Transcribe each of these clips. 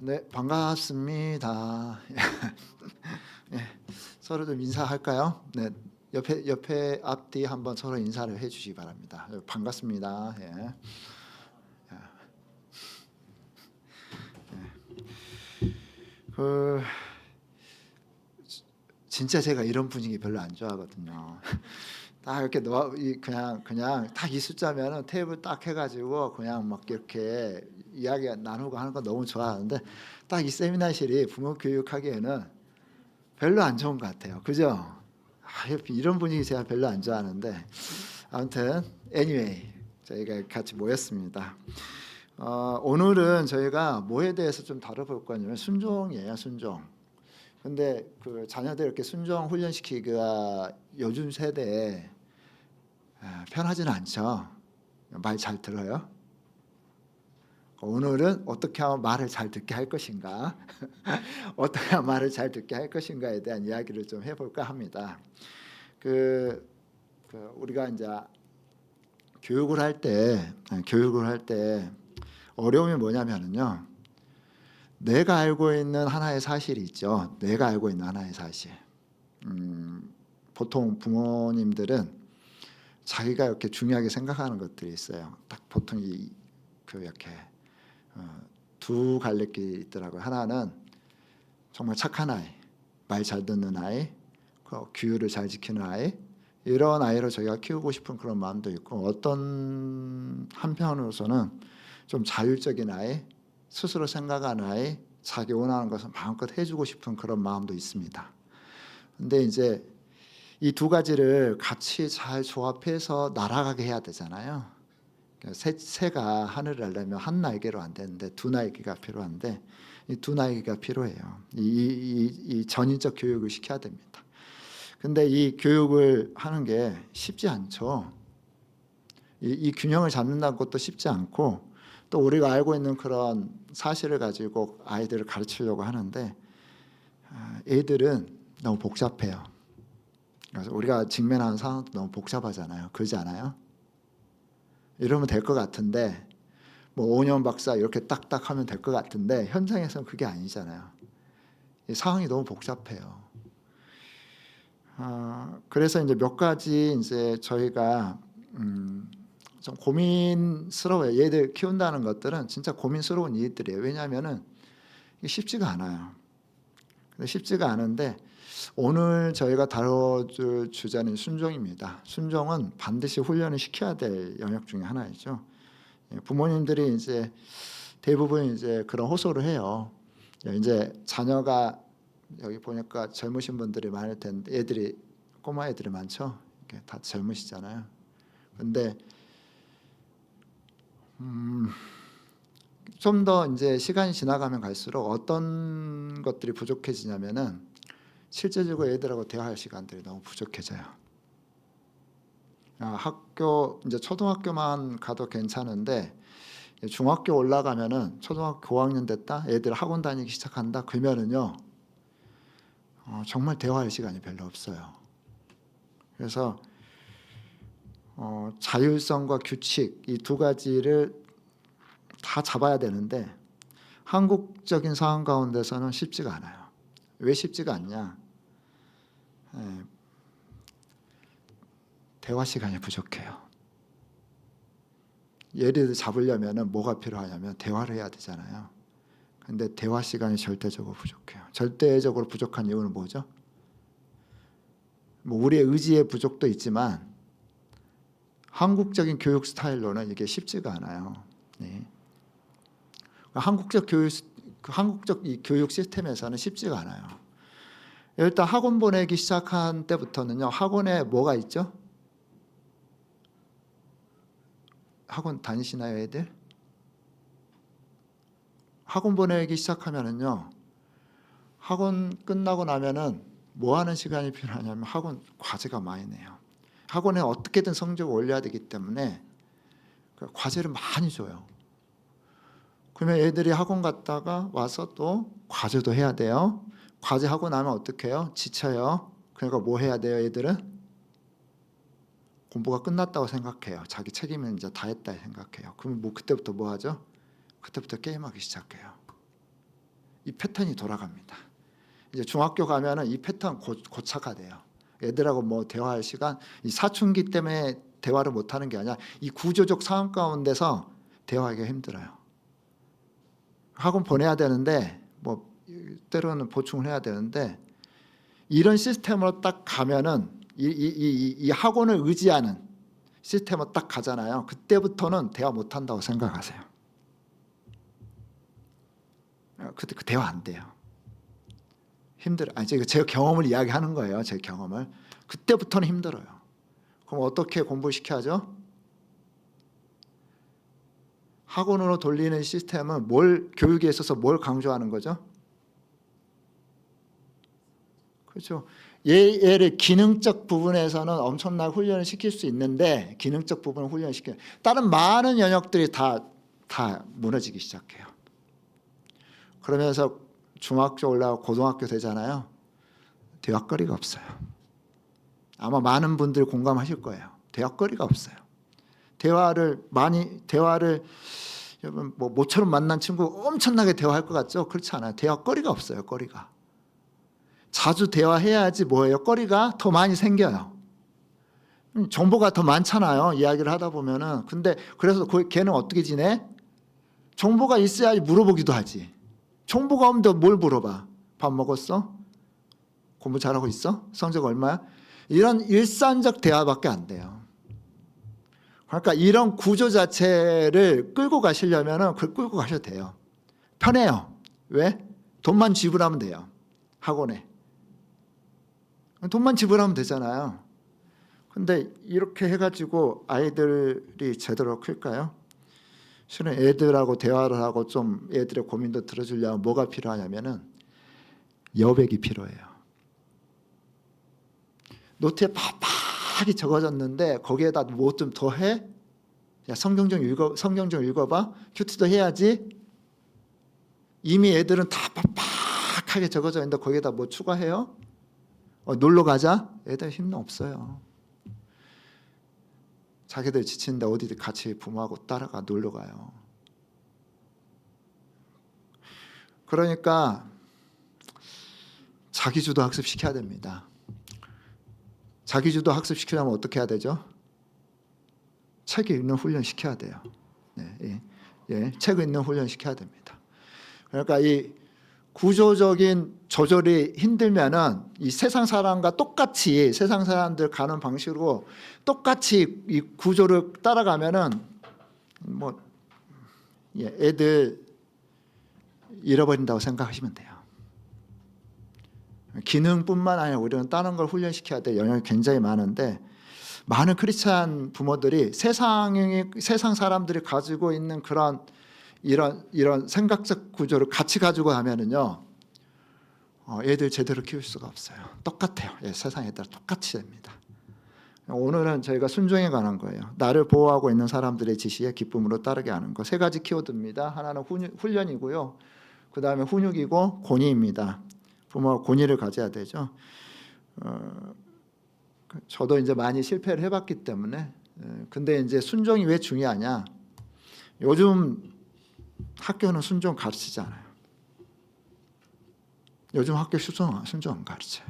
네, 반갑습니다. 예, 서로 좀 인사할까요? 네, 옆에 앞뒤 한번 서로 인사를 해주시기 바랍니다. 반갑습니다. 예. 그 진짜 제가 이런 분위기 별로 안 좋아하거든요. 딱 이렇게 그냥 딱 이 숫자면은 테이블 딱 해가지고 그냥 막 이렇게 이야기 나누고 하는 거 너무 좋아하는데 딱 이 세미나실이 부모 교육하기에는 별로 안 좋은 것 같아요. 그죠? 이런 분위기 제가 별로 안 좋아하는데 아무튼 anyway 저희가 같이 모였습니다. 오늘은 저희가 뭐에 대해서 좀 다뤄볼 거냐면 순종이에요. 순종. 근데 그 자녀들 이렇게 순종 훈련시키기가 요즘 세대에 편하지는 않죠. 말 잘 들어요. 오늘은 어떻게 하면 말을 잘 듣게 할 것인가, 어떻게 하면 말을 잘 듣게 할 것인가에 대한 이야기를 좀 해볼까 합니다. 그 우리가 이제 교육을 할 때 어려움이 뭐냐면요. 내가 알고 있는 하나의 사실이 있죠. 내가 알고 있는 하나의 사실. 보통 부모님들은 자기가 이렇게 중요하게 생각하는 것들이 있어요. 딱 보통 이렇게 두 갈래길이 있더라고요. 하나는 정말 착한 아이, 말 잘 듣는 아이, 규율을 잘 지키는 아이, 이런 아이를 저희가 키우고 싶은 그런 마음도 있고, 어떤 한편으로서는 좀 자율적인 아이, 스스로 생각하는 아이, 자기 원하는 것을 마음껏 해주고 싶은 그런 마음도 있습니다. 근데 이제 이 두 가지를 같이 잘 조합해서 날아가게 해야 되잖아요. 새가 하늘을 날려면 한 날개로 안 되는데 두 날개가 필요한데 이 두 날개가 필요해요. 이 전인적 교육을 시켜야 됩니다. 근데 이 교육을 하는 게 쉽지 않죠. 이 균형을 잡는다는 것도 쉽지 않고 또 우리가 알고 있는 그런 사실을 가지고 아이들을 가르치려고 하는데 애들은 너무 복잡해요. 그래서 우리가 직면하는 상황도 너무 복잡하잖아요. 그러지 않아요? 이러면 될 것 같은데 뭐 5년 박사 이렇게 딱딱 하면 될 것 같은데 현장에서는 그게 아니잖아요. 이 상황이 너무 복잡해요. 그래서 이제 몇 가지 이제 저희가 좀 고민스러워요. 얘들 키운다는 것들은 진짜 고민스러운 일들이에요. 왜냐하면은 이게 쉽지가 않아요. 근데 쉽지가 않은데 오늘 저희가 다뤄줄 주제는 순종입니다. 순종은 반드시 훈련을 시켜야 될 영역 중에 하나이죠. 부모님들이 이제 대부분 이제 그런 호소를 해요. 이제 자녀가 여기 보니까 젊으신 분들이 많을 텐데 애들이 꼬마 애들이 많죠. 다 젊으시잖아요. 근데 좀 더 이제 시간이 지나가면 갈수록 어떤 것들이 부족해지냐면은 실제적으로 애들하고 대화할 시간들이 너무 부족해져요. 학교 이제 초등학교만 가도 괜찮은데 중학교 올라가면은 초등학교 고학년 됐다, 애들 학원 다니기 시작한다 그러면은요 정말 대화할 시간이 별로 없어요. 그래서 자율성과 규칙 이 두 가지를 다 잡아야 되는데 한국적인 상황 가운데서는 쉽지가 않아요. 왜 쉽지가 않냐? 대화 시간이 부족해요. 예를 잡으려면 뭐가 필요하냐면 대화를 해야 되잖아요. 근데 대화 시간이 절대적으로 부족해요. 절대적으로 부족한 이유는 뭐죠? 뭐 우리의 의지의 부족도 있지만 한국적인 교육 스타일로는 이게 쉽지가 않아요. 네. 한국적 이 교육 시스템에서는 쉽지가 않아요. 일단 학원 보내기 시작한 때부터는요. 학원에 뭐가 있죠? 학원 다니시나요, 애들? 학원 보내기 시작하면은요. 학원 끝나고 나면은 뭐 하는 시간이 필요하냐면 학원 과제가 많이 내요. 학원에 어떻게든 성적을 올려야 되기 때문에 과제를 많이 줘요. 그러면 애들이 학원 갔다가 와서 또 과제도 해야 돼요. 과제하고 나면 어떻게 해요? 지쳐요. 그러니까 뭐 해야 돼요, 애들은? 공부가 끝났다고 생각해요. 자기 책임은 이제 다 했다 생각해요. 그럼 뭐 그때부터 뭐 하죠? 그때부터 게임하기 시작해요. 이 패턴이 돌아갑니다. 이제 중학교 가면은 이 패턴 고착화 돼요. 애들하고 뭐 대화할 시간, 이 사춘기 때문에 대화를 못하는 게 아니라 이 구조적 상황 가운데서 대화하기가 힘들어요. 학원 보내야 되는데 뭐 때로는 보충을 해야 되는데 이런 시스템으로 딱 가면은 이 학원을 의지하는 시스템으로 딱 가잖아요. 그때부터는 대화 못한다고 생각하세요. 그때 그 대화 안 돼요. 힘들어. 아니 제가 경험을 이야기하는 거예요. 제 경험을. 그때부터는 힘들어요. 그럼 어떻게 공부를 시켜야죠? 학원으로 돌리는 시스템은 교육에 있어서 뭘 강조하는 거죠? 그렇죠. 얘를 기능적 부분에서는 엄청나게 훈련을 시킬 수 있는데 기능적 부분을 훈련을 시켜요. 다른 많은 영역들이 다 무너지기 시작해요. 그러면서 중학교 올라가고 고등학교 되잖아요. 대화거리가 없어요. 아마 많은 분들이 공감하실 거예요. 대화거리가 없어요. 여러분 뭐 모처럼 만난 친구 엄청나게 대화할 것 같죠? 그렇지 않아요. 대화거리가 없어요. 거리가. 자주 대화해야지 뭐예요? 거리가 더 많이 생겨요. 정보가 더 많잖아요. 이야기를 하다 보면은. 근데 그래서 걔는 어떻게 지내? 정보가 있어야 물어보기도 하지. 정보가 없는데 뭘 물어봐? 밥 먹었어? 공부 잘하고 있어? 성적 얼마야? 이런 일상적 대화밖에 안 돼요. 그러니까 이런 구조 자체를 끌고 가시려면 그걸 끌고 가셔도 돼요. 편해요. 왜? 돈만 지불하면 돼요. 학원에. 돈만 지불하면 되잖아요. 근데 이렇게 해가지고 아이들이 제대로 클까요? 실은 애들하고 대화를 하고 좀 애들의 고민도 들어주려면 뭐가 필요하냐면은 여백이 필요해요. 노트에 팍팍이 적어졌는데 거기에다 뭐 좀 더 해? 야, 성경 좀 읽어봐. 큐티도 해야지. 이미 애들은 다 팍팍하게 적어져 있는데 거기에다 뭐 추가해요? 놀러 가자? 애들 힘은 없어요. 자기들 지치는데 어디 같이 부모하고 따라가 놀러 가요. 그러니까 자기주도 학습시켜야 됩니다. 자기주도 학습시키려면 어떻게 해야 되죠? 책 읽는 훈련 시켜야 돼요. 네, 책을 읽는 훈련 시켜야 됩니다. 그러니까 이 구조적인 조절이 힘들면은 이 세상 사람과 똑같이 세상 사람들 가는 방식으로 똑같이 이 구조를 따라가면은 뭐 애들 잃어버린다고 생각하시면 돼요. 기능뿐만 아니라 우리는 다른 걸 훈련시켜야 될 영역이 굉장히 많은데 많은 크리스찬 부모들이 세상 사람들이 가지고 있는 그런 이런 생각적 구조를 같이 가지고 하면은요, 애들 제대로 키울 수가 없어요. 똑같아요. 세상 애들 똑같이 됩니다. 오늘은 저희가 순종에 관한 거예요. 나를 보호하고 있는 사람들의 지시에 기쁨으로 따르게 하는 거. 세 가지 키워드입니다. 하나는 훈련이고요. 그 다음에 훈육이고 권위입니다. 부모가 권위를 가져야 되죠. 저도 이제 많이 실패를 해봤기 때문에. 근데 이제 순종이 왜 중요하냐? 요즘 학교는 순종 가르치지 않아요. 요즘 학교 순종 안 가르쳐요.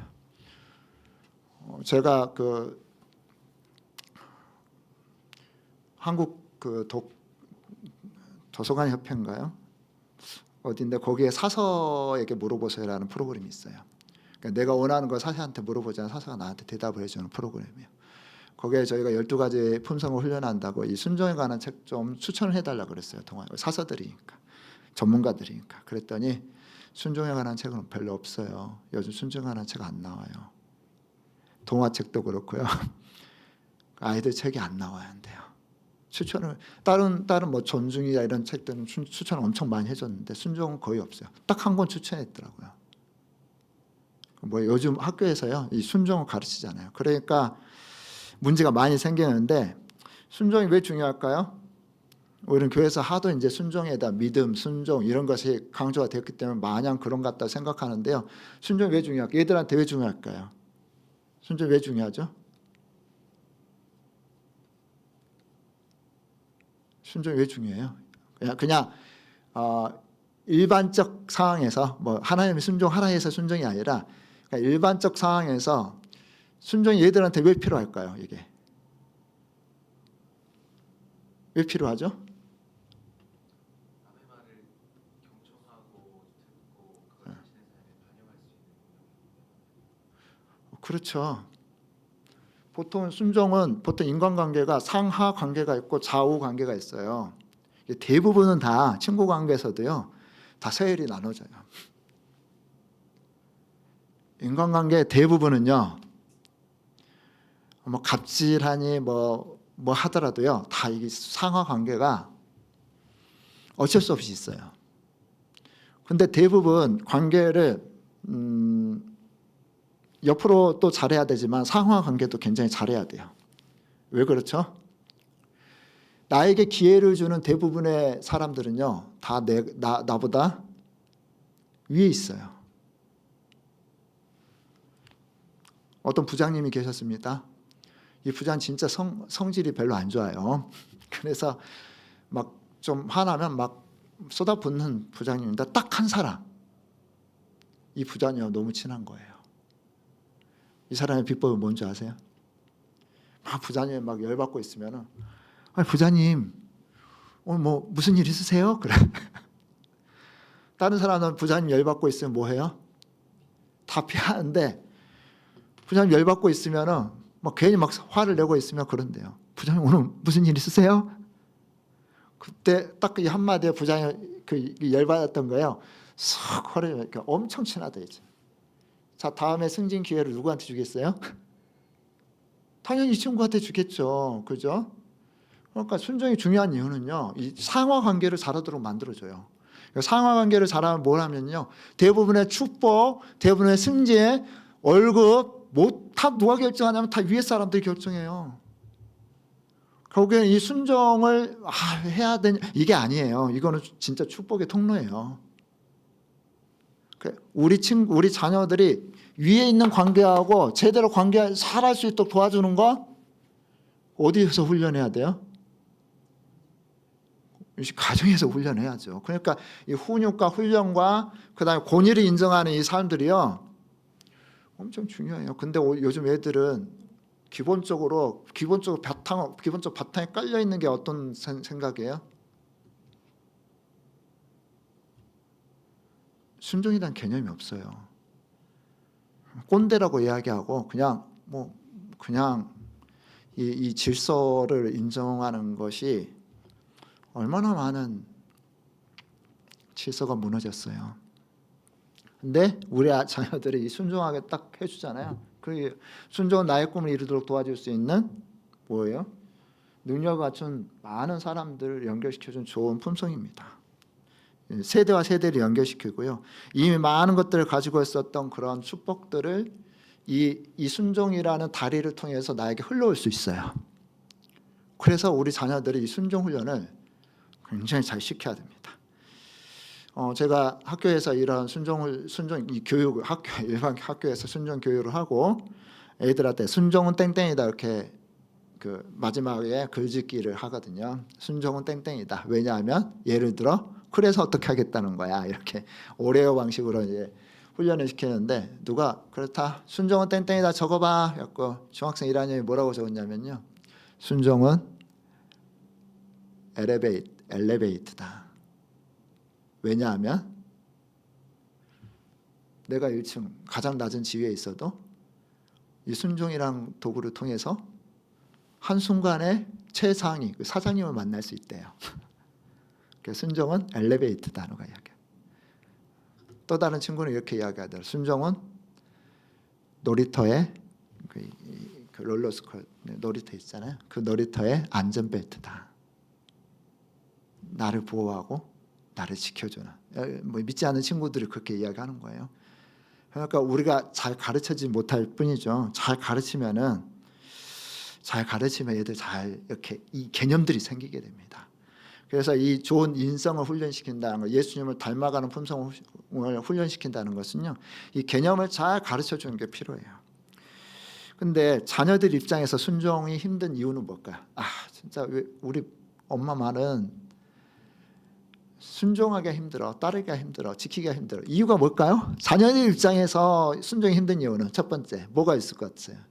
제가 그 한국 그 도서관 협회인가요? 어딘데 거기에 사서에게 물어보세요라는 프로그램이 있어요. 그러니까 내가 원하는 걸 사서한테 물어보잖아요. 사서가 나한테 대답을 해주는 프로그램이에요. 거기에 저희가 12가지 품성을 훈련한다고 이 순종에 관한 책 좀 추천을 해달라고 그랬어요. 사서들이니까. 전문가들이니까. 그랬더니 순종에 관한 책은 별로 없어요. 요즘 순종에 관한 책 안 나와요. 동화책도 그렇고요. 아이들 책이 안 나와야 한대요. 추천을 다른 뭐 존중이나 이런 책들은 추천을 엄청 많이 해줬는데 순종은 거의 없어요. 딱 한 권 추천했더라고요. 뭐 요즘 학교에서요 이 순종을 가르치잖아요. 그러니까 문제가 많이 생기는데 순종이 왜 중요할까요? 우리는 교회에서 하도 이제 순종에 대한 믿음, 순종 이런 것이 강조가 되었기 때문에 마냥 그런 것 같다 생각하는데요. 순종이 왜 중요할까요? 얘들한테 왜 중요할까요? 순종이 왜 중요하죠? 순종이 왜 중요해요? 그냥 일반적 상황에서 뭐 하나님의 순종하라 해서 순종이 아니라 그러니까 일반적 상황에서 순종이 얘들한테 왜 필요할까요? 이게 왜 필요하죠? 남의 말을 경청하고 듣고 그걸 자신의 삶에 반영할 수 있는 그렇죠. 보통 순종은 보통 인간관계가 상하 관계가 있고 좌우 관계가 있어요. 대부분은 다 친구 관계에서도요, 다 서열이 나눠져요. 인간관계 대부분은요, 뭐 갑질하니 뭐 하더라도요, 다 이게 상하 관계가 어쩔 수 없이 있어요. 근데 대부분 관계를 옆으로 또 잘해야 되지만 상하 관계도 굉장히 잘해야 돼요. 왜 그렇죠? 나에게 기회를 주는 대부분의 사람들은요, 다 나보다 위에 있어요. 어떤 부장님이 계셨습니다. 이 부장 진짜 성질이 별로 안 좋아요. 그래서 막 좀 화나면 막 쏟아붓는 부장님인데 딱 한 사람, 이 부장님하고 너무 친한 거예요. 이 사람의 비법은 뭔지 아세요? 막 부장님이 막 열받고 있으면은, 아니 부장님 오늘 뭐 무슨 일 있으세요? 그래. 다른 사람은 부장님 열받고 있으면 뭐 해요? 다 피하는데 부장님 열받고 있으면은 막 괜히 막 화를 내고 있으면 그런데요. 부장님 오늘 무슨 일 있으세요? 그때 딱 이 한마디에 부장이 그 열받았던 거예요. 싹 화를 내니까 엄청 친하다 이제. 자, 다음에 승진 기회를 누구한테 주겠어요? 당연히 이 친구한테 주겠죠. 그죠? 그러니까 순종이 중요한 이유는요, 이 상하 관계를 잘하도록 만들어줘요. 상하 관계를 잘하면 뭘 하면요, 대부분의 축복, 대부분의 승진, 월급, 뭐 다 누가 결정하냐면 다 위에 사람들이 결정해요. 결국에는 이 순종을 해야 되냐 이게 아니에요. 이거는 진짜 축복의 통로예요. 우리 자녀들이 위에 있는 관계하고 제대로 관계 살아갈 수 있도록 도와주는 거 어디에서 훈련해야 돼요? 가정에서 훈련해야죠. 그러니까 이 훈육과 훈련과 그다음에 권위를 인정하는 이 사람들이요, 엄청 중요해요. 근데 요즘 애들은 기본적 바탕에 깔려 있는 게 어떤 생각이에요? 순종이란 개념이 없어요. 꼰대라고 이야기하고 그냥 이 질서를 인정하는 것이 얼마나 많은 질서가 무너졌어요. 근데 우리 자녀들이 순종하게 딱 해주잖아요. 그 순종은 나의 꿈을 이루도록 도와줄 수 있는 뭐예요? 능력을 갖춘 많은 사람들을 연결시켜준 좋은 품성입니다. 세대와 세대를 연결시키고요. 이미 많은 것들을 가지고 있었던 그런 축복들을 이 순종이라는 다리를 통해서 나에게 흘러올 수 있어요. 그래서 우리 자녀들이 이 순종 훈련을 굉장히 잘 시켜야 됩니다. 제가 학교에서 이런 순종 이 교육 일반 학교에서 순종 교육을 하고 애들한테 순종은 땡땡이다 이렇게 그 마지막에 글짓기를 하거든요. 순종은 땡땡이다. 왜냐하면 예를 들어 그래서 어떻게 하겠다는 거야 이렇게 오레오 방식으로 이제 훈련을 시키는데 누가 그렇다 순종은 땡땡이다 적어봐. 그래갖고 중학생 1학년이 뭐라고 적었냐면요. 순종은 엘리베이트다. 왜냐하면 내가 1층 가장 낮은 지위에 있어도 이 순종이랑 도구를 통해서 한순간에 최상위 사장님을 만날 수 있대요. 순종은 엘리베이터 단어가 이야기해요. 또 다른 친구는 이렇게 이야기하더라고요. 순종은 놀이터에 그 롤러스코 놀이터 있잖아요. 그 놀이터의 안전벨트다. 나를 보호하고 나를 지켜주는. 뭐 믿지 않는 친구들이 그렇게 이야기하는 거예요. 그러니까 우리가 잘 가르쳐지 못할 뿐이죠. 잘 가르치면 애들 잘 이렇게 이 개념들이 생기게 됩니다. 그래서 이 좋은 인성을 훈련시킨다는 거, 예수님을 닮아가는 품성을 훈련시킨다는 것은요, 이 개념을 잘 가르쳐 주는 게 필요해요. 근데 자녀들 입장에서 순종이 힘든 이유는 뭘까요? 진짜 우리 엄마 말은 순종하기가 힘들어, 따르기가 힘들어, 지키기가 힘들어. 이유가 뭘까요? 자녀의 입장에서 순종이 힘든 이유는 첫 번째 뭐가 있을 것 같아요?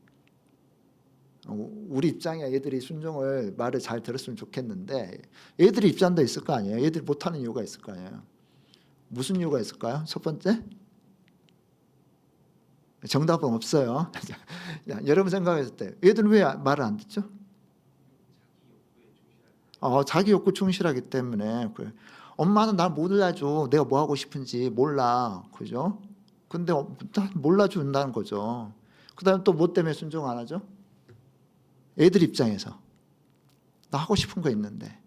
우리 입장에 애들이 순종을 말을 잘 들었으면 좋겠는데 애들이 입장도 있을 거 아니에요. 애들이 못하는 이유가 있을 거 아니에요. 무슨 이유가 있을까요? 첫 번째? 정답은 없어요. 여러분 생각했을 때 애들은 왜 말을 안 듣죠? 자기 욕구 충실하기 때문에. 그래. 엄마는 날 몰라줘. 내가 뭐 하고 싶은지 몰라. 그죠? 근데 몰라준다는 거죠. 그 다음에 또 뭐 때문에 순종 안 하죠? 애들 입장에서 나 하고 싶은 거 있는데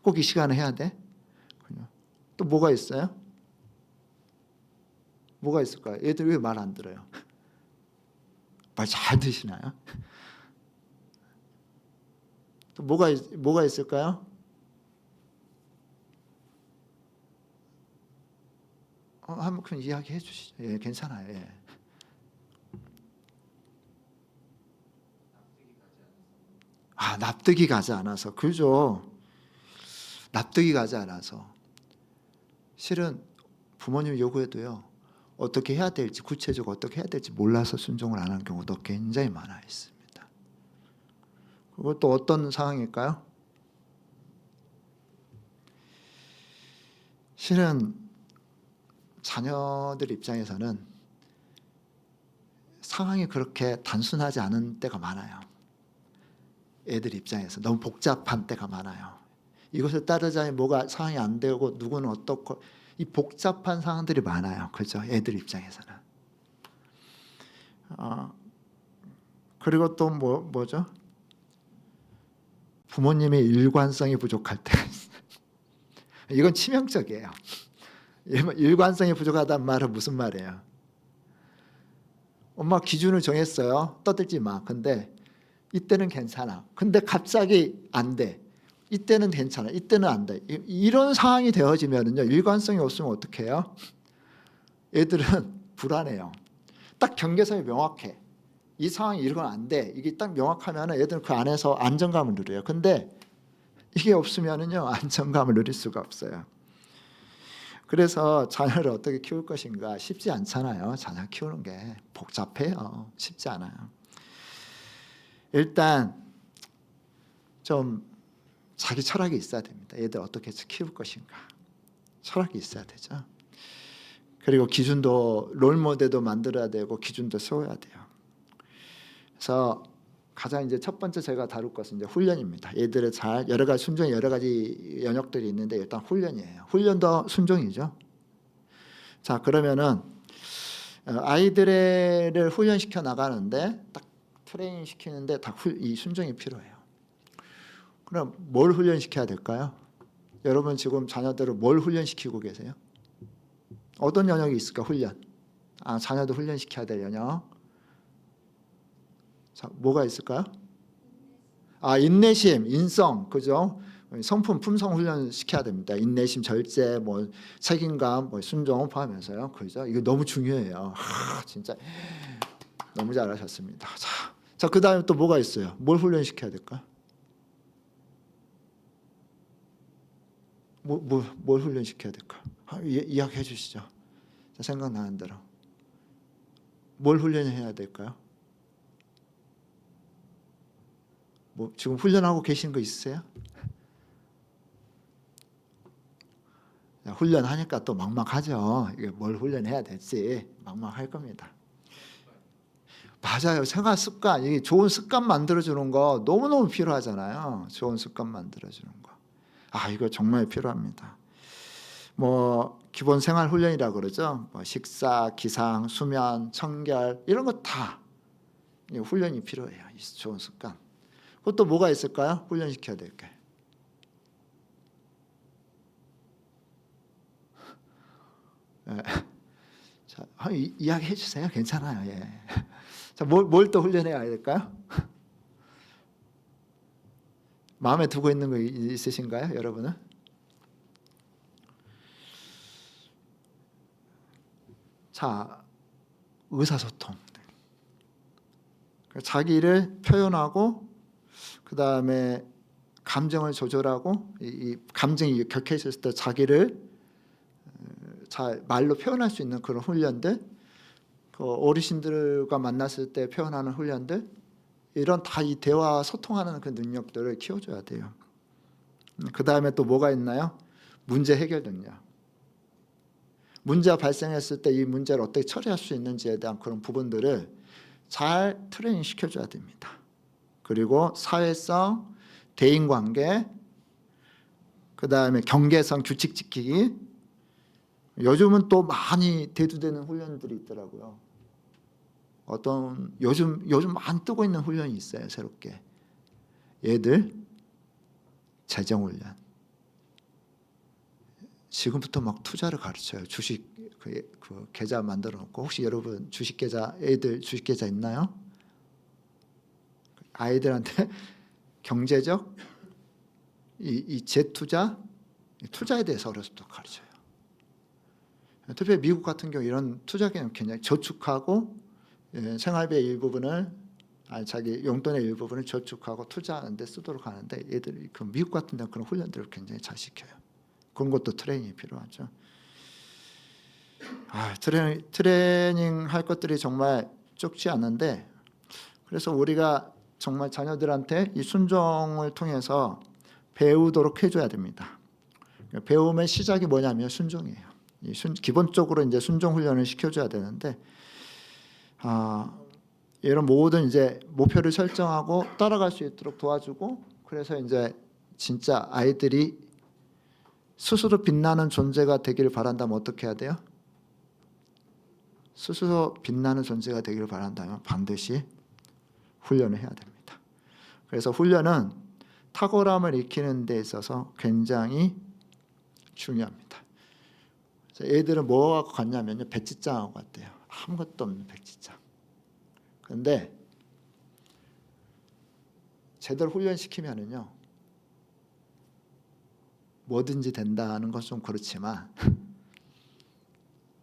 꼭 이 시간에 해야 돼? 또 뭐가 있어요? 뭐가 있을까요? 애들 왜 말 안 들어요? 말 잘 드시나요? 또 뭐가 있을까요? 한번 이야기해 주시죠. 예, 괜찮아요. 예. 납득이 가지 않아서. 그죠? 납득이 가지 않아서. 실은 부모님 요구해도요. 어떻게 해야 될지, 구체적으로 어떻게 해야 될지 몰라서 순종을 안 하는 경우도 굉장히 많아 있습니다. 그리고 또 어떤 상황일까요? 실은 자녀들 입장에서는 상황이 그렇게 단순하지 않은 때가 많아요. 애들 입장에서 너무 복잡한 때가 많아요. 이것을 따르자니 뭐가 상황이 안 되고 누구는 어떻고 이 복잡한 상황들이 많아요. 그렇죠? 애들 입장에서는. 그리고 또 뭐죠? 부모님의 일관성이 부족할 때. 이건 치명적이에요. 일관성이 부족하다는 말은 무슨 말이에요? 엄마 기준을 정했어요. 떠들지 마. 근데 이때는 괜찮아. 근데 갑자기 안 돼. 이때는 괜찮아. 이때는 안 돼. 이런 상황이 되어지면요. 일관성이 없으면 어떻게 해요? 애들은 불안해요. 딱 경계선이 명확해. 이 상황이 이러면 안 돼. 이게 딱 명확하면 애들은 그 안에서 안정감을 누려요. 근데 이게 없으면은요. 안정감을 누릴 수가 없어요. 그래서 자녀를 어떻게 키울 것인가 쉽지 않잖아요. 자녀 키우는 게 복잡해요. 쉽지 않아요. 일단 좀 자기 철학이 있어야 됩니다. 애들 어떻게 키울 것인가. 철학이 있어야 되죠. 그리고 기준도 롤모델도 만들어야 되고 기준도 세워야 돼요. 그래서 가장 이제 첫 번째 제가 다룰 것은 이제 훈련입니다. 애들의 여러 가지 순종의 여러 가지 영역들이 있는데 일단 훈련이에요. 훈련도 순종이죠. 자, 그러면은 아이들을 훈련시켜 나가는데 딱 트레이닝 시키는데 이 순종이 필요해요. 그럼 뭘 훈련시켜야 될까요? 여러분 지금 자녀들을 뭘 훈련시키고 계세요? 어떤 영역이 있을까? 훈련. 자녀도 훈련시켜야 될 영역. 자, 뭐가 있을까요? 인내심, 인성, 그죠? 성품, 품성 훈련 시켜야 됩니다. 인내심, 절제, 책임감, 순종 포함해서요. 그죠? 이거 너무 중요해요. 진짜 너무 잘하셨습니다. 자, 그 다음에 또 뭐가 있어요? 뭘 훈련시켜야 될까? 뭘 훈련시켜야 될까? 이야기해 주시죠. 생각나는 대로. 뭘 훈련해야 될까요? 지금 훈련하고 계신 거 있으세요? 훈련하니까 또 막막하죠. 이게 뭘 훈련해야 될지 막막할 겁니다. 맞아요. 생활 습관, 이게 좋은 습관 만들어주는 거 너무너무 필요하잖아요. 좋은 습관 만들어주는 거. 이거 정말 필요합니다. 기본 생활 훈련이라고 그러죠. 식사, 기상, 수면, 청결 이런 거 다 훈련이 필요해요. 좋은 습관. 그것도 뭐가 있을까요? 훈련시켜야 될 게. 예. 자, 이야기해 주세요. 괜찮아요. 예. 자, 뭘 또 훈련해야 될까요? 마음에 두고 있는 거 있으신가요, 여러분은? 자, 의사소통. 자기를 표현하고 그 다음에 감정을 조절하고 이 감정이 격해 있을 때 자기를 잘 말로 표현할 수 있는 그런 훈련들, 그 어르신들과 만났을 때 표현하는 훈련들, 이런 다 이 대화 소통하는 그 능력들을 키워줘야 돼요. 그 다음에 또 뭐가 있나요? 문제 해결 능력. 문제가 발생했을 때 이 문제를 어떻게 처리할 수 있는지에 대한 그런 부분들을 잘 트레이닝 시켜줘야 됩니다. 그리고 사회성, 대인관계, 그 다음에 경계선, 규칙 지키기. 요즘은 또 많이 대두되는 훈련들이 있더라고요. 어떤 요즘 많이 뜨고 있는 훈련이 있어요. 새롭게 얘들 재정훈련. 지금부터 막 투자를 가르쳐요. 주식 그 계좌 만들어 놓고. 혹시 여러분 주식 계좌, 애들 주식 계좌 있나요? 아이들한테 경제적 이 재투자, 투자에 대해서 어렸을 때 가르쳐요. 특히 미국 같은 경우 이런 투자 개념 굉장히 저축하고 생활비의 일부분을 자기 용돈의 일부분을 저축하고 투자하는 데 쓰도록 하는데, 얘들이 그 미국 같은 데는 그런 훈련들을 굉장히 잘 시켜요. 그런 것도 트레이닝이 필요하죠. 트레이닝 할 것들이 정말 적지 않은데, 그래서 우리가 정말 자녀들한테 이 순종을 통해서 배우도록 해줘야 됩니다. 배움의 시작이 뭐냐면 순종이에요. 기본적으로 이제 순종 훈련을 시켜줘야 되는데, 이런 모든 이제 목표를 설정하고 따라갈 수 있도록 도와주고, 그래서 이제 진짜 아이들이 스스로 빛나는 존재가 되기를 바란다면 어떻게 해야 돼요? 스스로 빛나는 존재가 되기를 바란다면 반드시 훈련을 해야 됩니다. 그래서 훈련은 탁월함을 익히는 데 있어서 굉장히 중요합니다. 애들은 뭐하고 같냐면요, 백지장하고 같대요. 아무것도 없는 백지장. 그런데 제대로 훈련시키면은요, 뭐든지 된다는 건 좀 그렇지만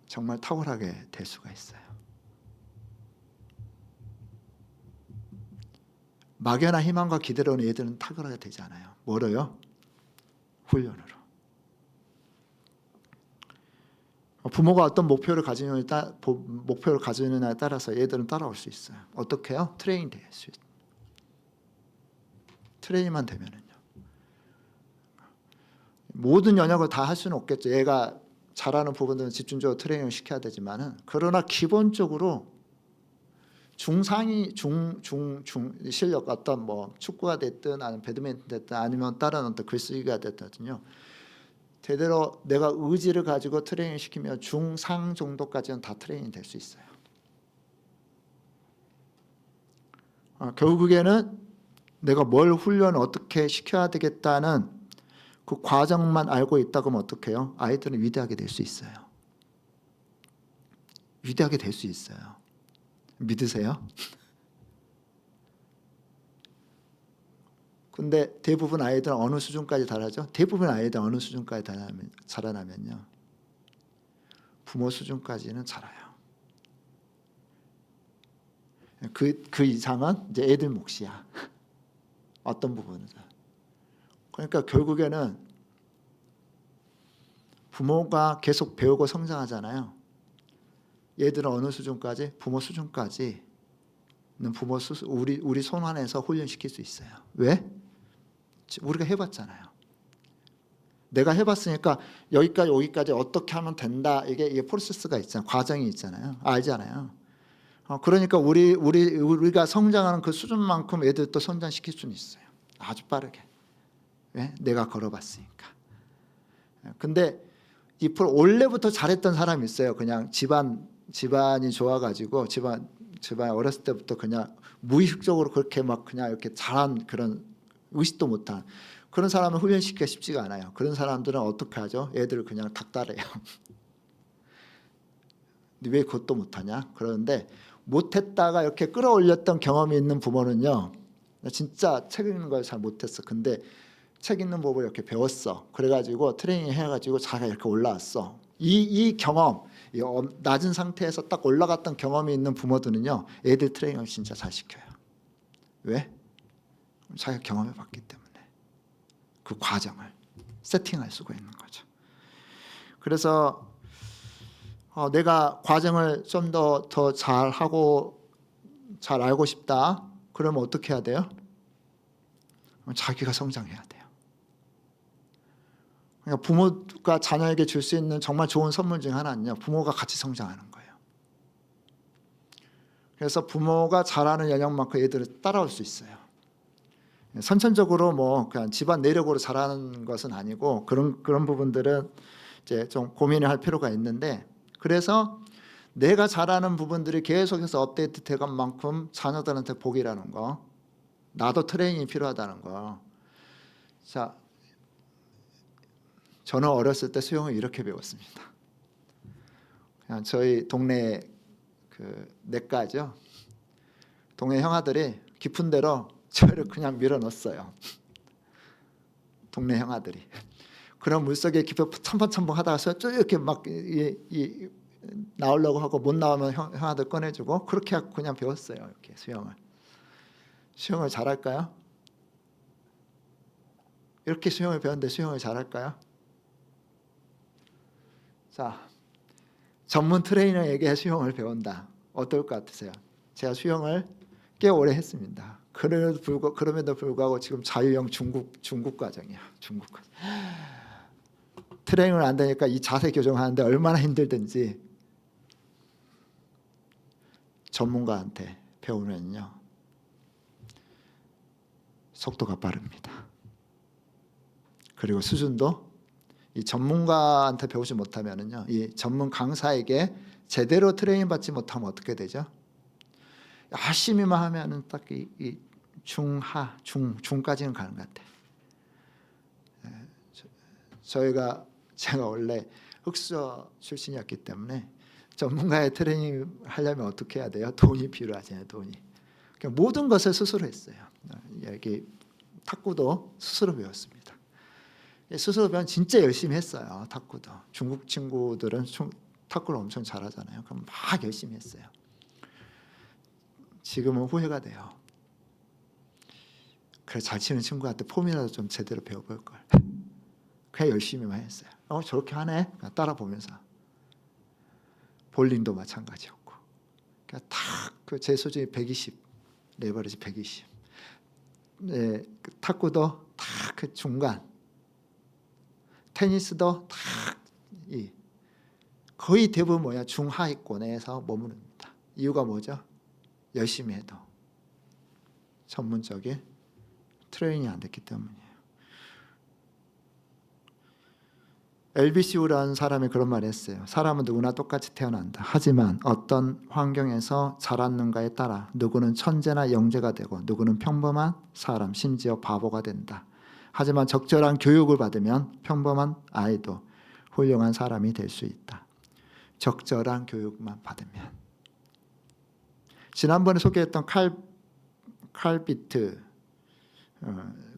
정말 탁월하게 될 수가 있어요. 막연한 희망과 기대로는 애들은 탁월하게 되지 않아요. 뭐로요? 훈련으로. 부모가 어떤 목표를 가지느냐에 따라서 얘들은 따라올 수 있어요. 어떻게 해요? 트레이닝 될 수 있어요. 트레이닝만 되면은요. 모든 영역을 다 할 수는 없겠죠. 얘가 잘하는 부분들은 집중적으로 트레이닝을 시켜야 되지만은, 그러나 기본적으로 중상위 실력, 어떤 뭐 축구가 됐든 아니면 배드민턴 됐든 아니면 다른 어떤 글쓰기가 됐든요, 제대로 내가 의지를 가지고 트레이닝 시키면 중상 정도까지는 다 트레이닝 될 수 있어요. 결국에는 내가 뭘 훈련을 어떻게 시켜야 되겠다는 그 과정만 알고 있다 그러면 어떻게 해요? 아이들은 위대하게 될 수 있어요. 위대하게 될 수 있어요. 믿으세요? 근데 대부분 아이들은 어느 수준까지 달하죠? 대부분 아이들 어느 수준까지 자라나면요, 부모 수준까지는 자라요. 그 이상은 이제 애들 몫이야. 어떤 부분은. 그러니까 결국에는 부모가 계속 배우고 성장하잖아요. 얘들은 어느 수준까지? 부모 수준까지는 우리 손 안에서 훈련시킬 수 있어요. 왜? 우리가 해봤잖아요. 내가 해봤으니까 여기까지 어떻게 하면 된다. 이게 프로세스가 있잖아요. 과정이 있잖아요. 알잖아요. 그러니까 우리가 성장하는 그 수준만큼 애들도 성장시킬 수는 있어요. 아주 빠르게. 왜? 내가 걸어봤으니까. 근데 원래부터 잘했던 사람이 있어요. 그냥 집안이 좋아가지고 집안 어렸을 때부터 그냥 무의식적으로 그렇게 막 그냥 이렇게 잘한, 그런 의식도 못한 그런 사람을 훈련시키기가 쉽지가 않아요. 그런 사람들은 어떻게 하죠? 애들을 그냥 닥달해요. 왜 그것도 못하냐? 그러는데 못했다가 이렇게 끌어올렸던 경험이 있는 부모는요, 진짜 책 읽는 걸 잘 못했어. 근데 책 읽는 법을 이렇게 배웠어. 그래가지고 트레이닝 해가지고 자기가 이렇게 올라왔어. 이 경험, 낮은 상태에서 딱 올라갔던 경험이 있는 부모들은요, 애들 트레이닝을 진짜 잘 시켜요. 왜? 자기가 경험해봤기 때문에. 그 과정을 세팅할 수가 있는 거죠. 그래서 내가 과정을 좀 더 잘하고 잘 알고 싶다. 그러면 어떻게 해야 돼요? 자기가 성장해야 돼요. 그러니까 부모가 자녀에게 줄 수 있는 정말 좋은 선물 중 하나는요, 부모가 같이 성장하는 거예요. 그래서 부모가 잘하는 영역만큼 애들을 따라올 수 있어요. 선천적으로 뭐 그냥 집안 내력으로 잘하는 것은 아니고 그런 부분들은 이제 좀 고민을 할 필요가 있는데, 그래서 내가 잘하는 부분들이 계속해서 업데이트 되간 만큼 자녀들한테 복이라는 거, 나도 트레이닝이 필요하다는 거. 자, 저는 어렸을 때 수영을 이렇게 배웠습니다. 그냥 저희 동네 그 내과죠. 동네 형아들이 깊은 데로 저를 그냥 밀어 넣었어요. 동네 형아들이. 그런 물속에 깊이 첨벙첨벙 하다가 쭉 이렇게 막 나오려고 하고 못 나오면 형아들 꺼내주고, 그렇게 하고 그냥 배웠어요. 이렇게 수영을 잘할까요? 이렇게 수영을 배웠는데 수영을 잘할까요? 자, 전문 트레이너에게 수영을 배운다. 어떨 것 같으세요? 제가 수영을 꽤 오래 했습니다. 그럼에도 불구하고 지금 자유형 중국 과정이야. 중국 과정. 트레이닝을 안 되니까 이 자세 교정하는데 얼마나 힘들든지 전문가한테 배우면요, 속도가 빠릅니다. 그리고 수준도 이 전문가한테 배우지 못하면은요, 이 전문 강사에게 제대로 트레이닝 받지 못하면 어떻게 되죠? 열심히만 하면은 딱 이 중까지는 가는 것 같아. 제가 원래 흑수저 출신이었기 때문에 전문가의 트레이닝 하려면 어떻게 해야 돼요? 돈이 필요하잖아요. 돈이. 그러니까 모든 것을 스스로 했어요. 여기 탁구도 스스로 배웠습니다. 스스로 배운 진짜 열심히 했어요. 탁구도. 중국 친구들은 탁구를 엄청 잘하잖아요. 그럼 막 열심히 했어요. 지금은 후회가 돼요. 그래, 잘 치는 친구한테 폼이라도 좀 제대로 배워볼 걸. 그냥 열심히만 했어요. 저렇게 하네. 따라 보면서. 볼링도 마찬가지였고. 그러니까 탁제 수준이 120, 레버리지 120. 네, 탁구도 탁 그 중간. 테니스도 거의 대부분 뭐야, 중하위권에서 머무릅니다. 이유가 뭐죠? 열심히 해도 전문적인 트레이닝이 안 됐기 때문이에요. LBC우라는 사람이 그런 말을 했어요. 사람은 누구나 똑같이 태어난다. 하지만 어떤 환경에서 자랐는가에 따라 누구는 천재나 영재가 되고 누구는 평범한 사람, 심지어 바보가 된다. 하지만 적절한 교육을 받으면 평범한 아이도 훌륭한 사람이 될 수 있다. 적절한 교육만 받으면. 지난번에 소개했던 칼비트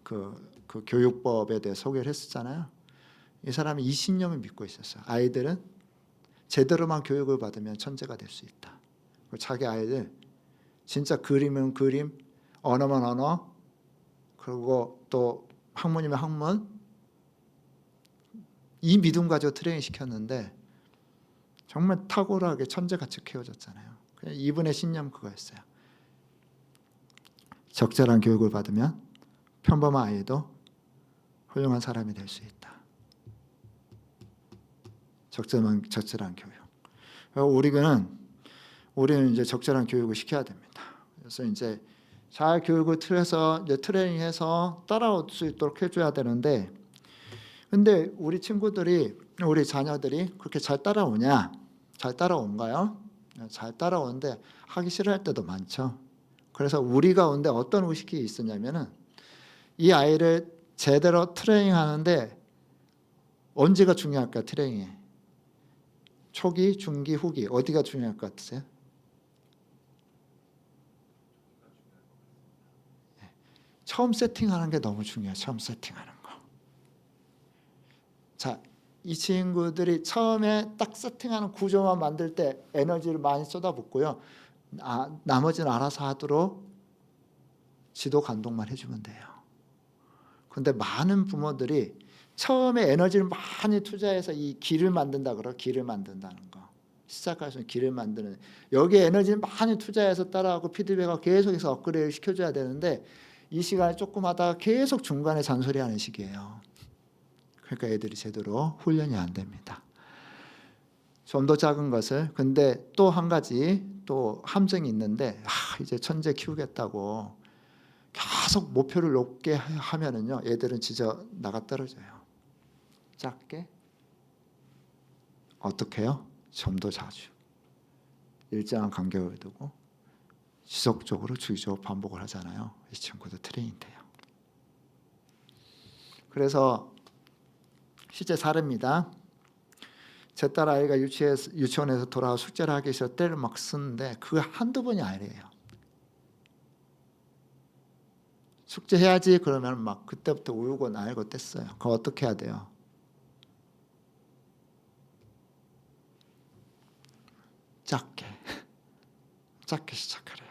그 교육법에 대해 소개를 했었잖아요. 이 사람이 20년을 믿고 있었어요. 아이들은 제대로만 교육을 받으면 천재가 될 수 있다. 자기 아이들 진짜 그림은 그림, 언어면 언어, 그리고 또 학문이면 학문, 이 믿음 가지고 트레이닝 시켰는데 정말 탁월하게 천재같이 키워졌잖아요. 이분의 신념 그거였어요. 적절한 교육을 받으면 평범한 아이도 훌륭한 사람이 될 수 있다. 적절한 교육. 우리는 이제 적절한 교육을 시켜야 됩니다. 그래서 이제 잘 교육을 틀어서 이제 트레이닝해서 따라올 수 있도록 해줘야 되는데, 근데 우리 자녀들이 그렇게 잘 따라오냐? 잘 따라온가요? 잘 따라오는데 하기 싫어할 때도 많죠. 그래서 우리 가운데 어떤 의식이 있었냐면은, 이 아이를 제대로 트레이닝하는데 언제가 중요할까? 트레이닝에 초기, 중기, 후기 어디가 중요할 것 같으세요? 처음 세팅하는 게 너무 중요해요. 처음 세팅하는 거. 자, 이 친구들이 처음에 딱 세팅하는 구조만 만들 때 에너지를 많이 쏟아붓고요. 나머지는 알아서 하도록 지도 감독만 해주면 돼요. 근데 많은 부모들이 처음에 에너지를 많이 투자해서 이 길을 만든다 그러 길을 만든다는 거. 시작하시면 길을 만드는 여기에 에너지를 많이 투자해서 따라하고 피드백하고 계속해서 업그레이드 시켜줘야 되는데 이 시간에 조금 하다가 계속 중간에 잔소리하는 시기예요. 그러니까 애들이 제대로 훈련이 안 됩니다. 좀 더 작은 것을. 근데 또 한 가지 또 함정이 있는데 이제 천재 키우겠다고 계속 목표를 높게 하면은요 애들은 진짜 나가 떨어져요. 작게 어떻게 해요? 좀 더 자주 일정한 간격을 두고 지속적으로 주기적으로 반복을 하잖아요. 이 친구도 트레이닝 돼요. 그래서 실제 사례입니다. 제 딸 아이가 유치원에서 돌아와 숙제를 하기 위해서 때를 막 쓰는데 그거 한두 번이 아니에요. 숙제해야지 그러면 막 그때부터 울고 날고 뗐어요. 그거 어떻게 해야 돼요? 작게 시작하래요.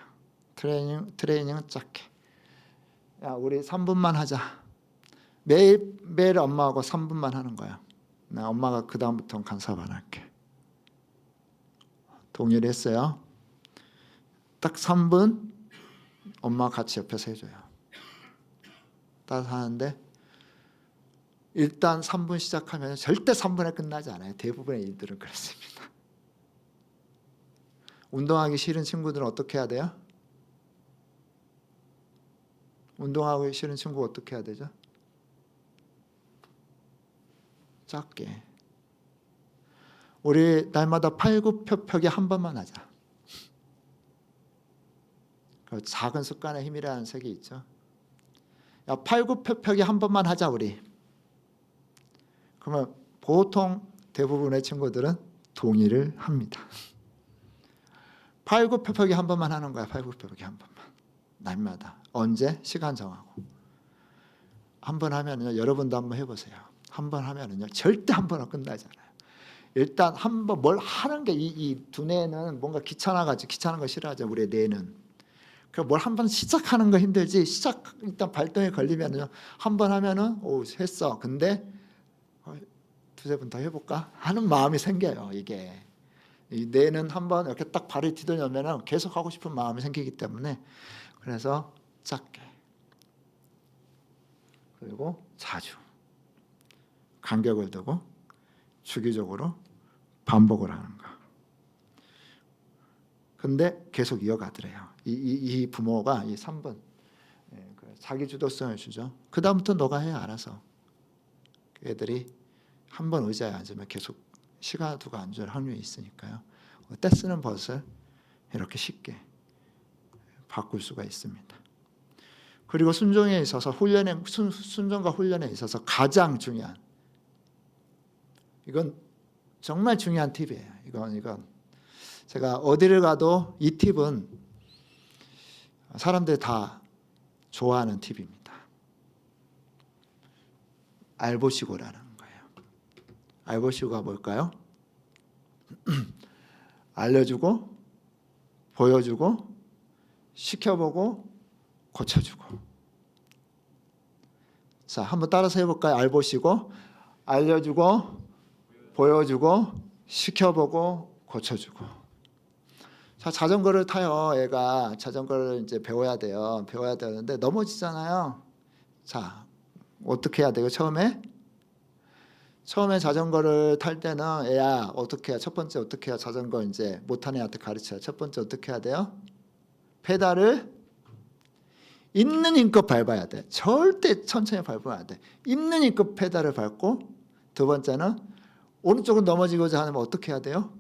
트레이닝은 작게. 야, 우리 3분만 하자. 매일 엄마하고 3분만 하는 거야. 나 엄마가 그 다음부터는 간섭 안 할게. 동의를 했어요. 딱 3분 엄마 같이 옆에서 해줘요. 따라서 하는데 일단 3분 시작하면 절대 3분에 끝나지 않아요. 대부분의 일들은 그렇습니다. 운동하기 싫은 친구들은 어떻게 해야 돼요? 운동하기 싫은 친구가 어떻게 해야 되죠? 작게. 우리 날마다 팔굽혀펴기 한 번만 하자. 그 작은 습관의 힘이라는 책이 있죠. 야, 팔굽혀펴기 한 번만 하자 우리. 그러면 보통 대부분의 친구들은 동의를 합니다. 팔굽혀펴기 한 번만 하는 거야. 팔굽혀펴기 한 번만. 날마다. 언제? 시간 정하고. 한 번 하면은요. 여러분도 한번 해보세요. 한 번 하면은요. 절대 한 번은 끝나지 않아요. 일단 한 번 뭘 하는 게 이 두뇌는 뭔가 귀찮아가지고 귀찮은 거 싫어하죠. 우리 뇌는. 그 뭘 한 번 시작하는 거 힘들지. 일단 발동에 걸리면은요. 한 번 하면은 오 했어. 근데 두세 번 더 해볼까 하는 마음이 생겨요. 이게. 이 뇌는 한번 이렇게 딱 발을 디뎌내면 계속 하고 싶은 마음이 생기기 때문에 그래서 작게 그리고 자주 간격을 두고 주기적으로 반복을 하는 거. 근데 계속 이어가더래요. 이 부모가 이 3분 자기 주도성을 주죠. 그 다음부터 너가 해 알아서. 애들이 한 번 의자에 앉으면 계속 시간 두고 앉을 확률이 있으니까요. 떼쓰는 버릇을 이렇게 쉽게 바꿀 수가 있습니다. 그리고 순종에 있어서 순종과 훈련에 있어서 가장 중요한 이건 정말 중요한 팁이에요. 이건 제가 어디를 가도 이 팁은 사람들이 다 좋아하는 팁입니다. 알보시고라는 거예요. 알보시고가 뭘까요? 알려주고 보여주고 시켜보고 고쳐주고. 자, 한번 따라서 해볼까요? 알보시고 알려주고 보여주고 시켜보고 고쳐주고. 자, 자전거를 타요. 애가 자전거를 이제 배워야 돼요. 배워야 되는데 넘어지잖아요. 자, 어떻게 해야 돼요? 처음에 자전거를 탈 때는 애야 어떻게 해야 첫 번째 어떻게 해야 자전거 이제 못하는 애한테 가르쳐요. 첫 번째 어떻게 해야 돼요? 페달을 있는 힘껏 밟아야 돼. 절대 천천히 밟으면 안 돼. 있는 힘껏 페달을 밟고 두 번째는 오른쪽으로 넘어지고자 하면 어떻게 해야 돼요?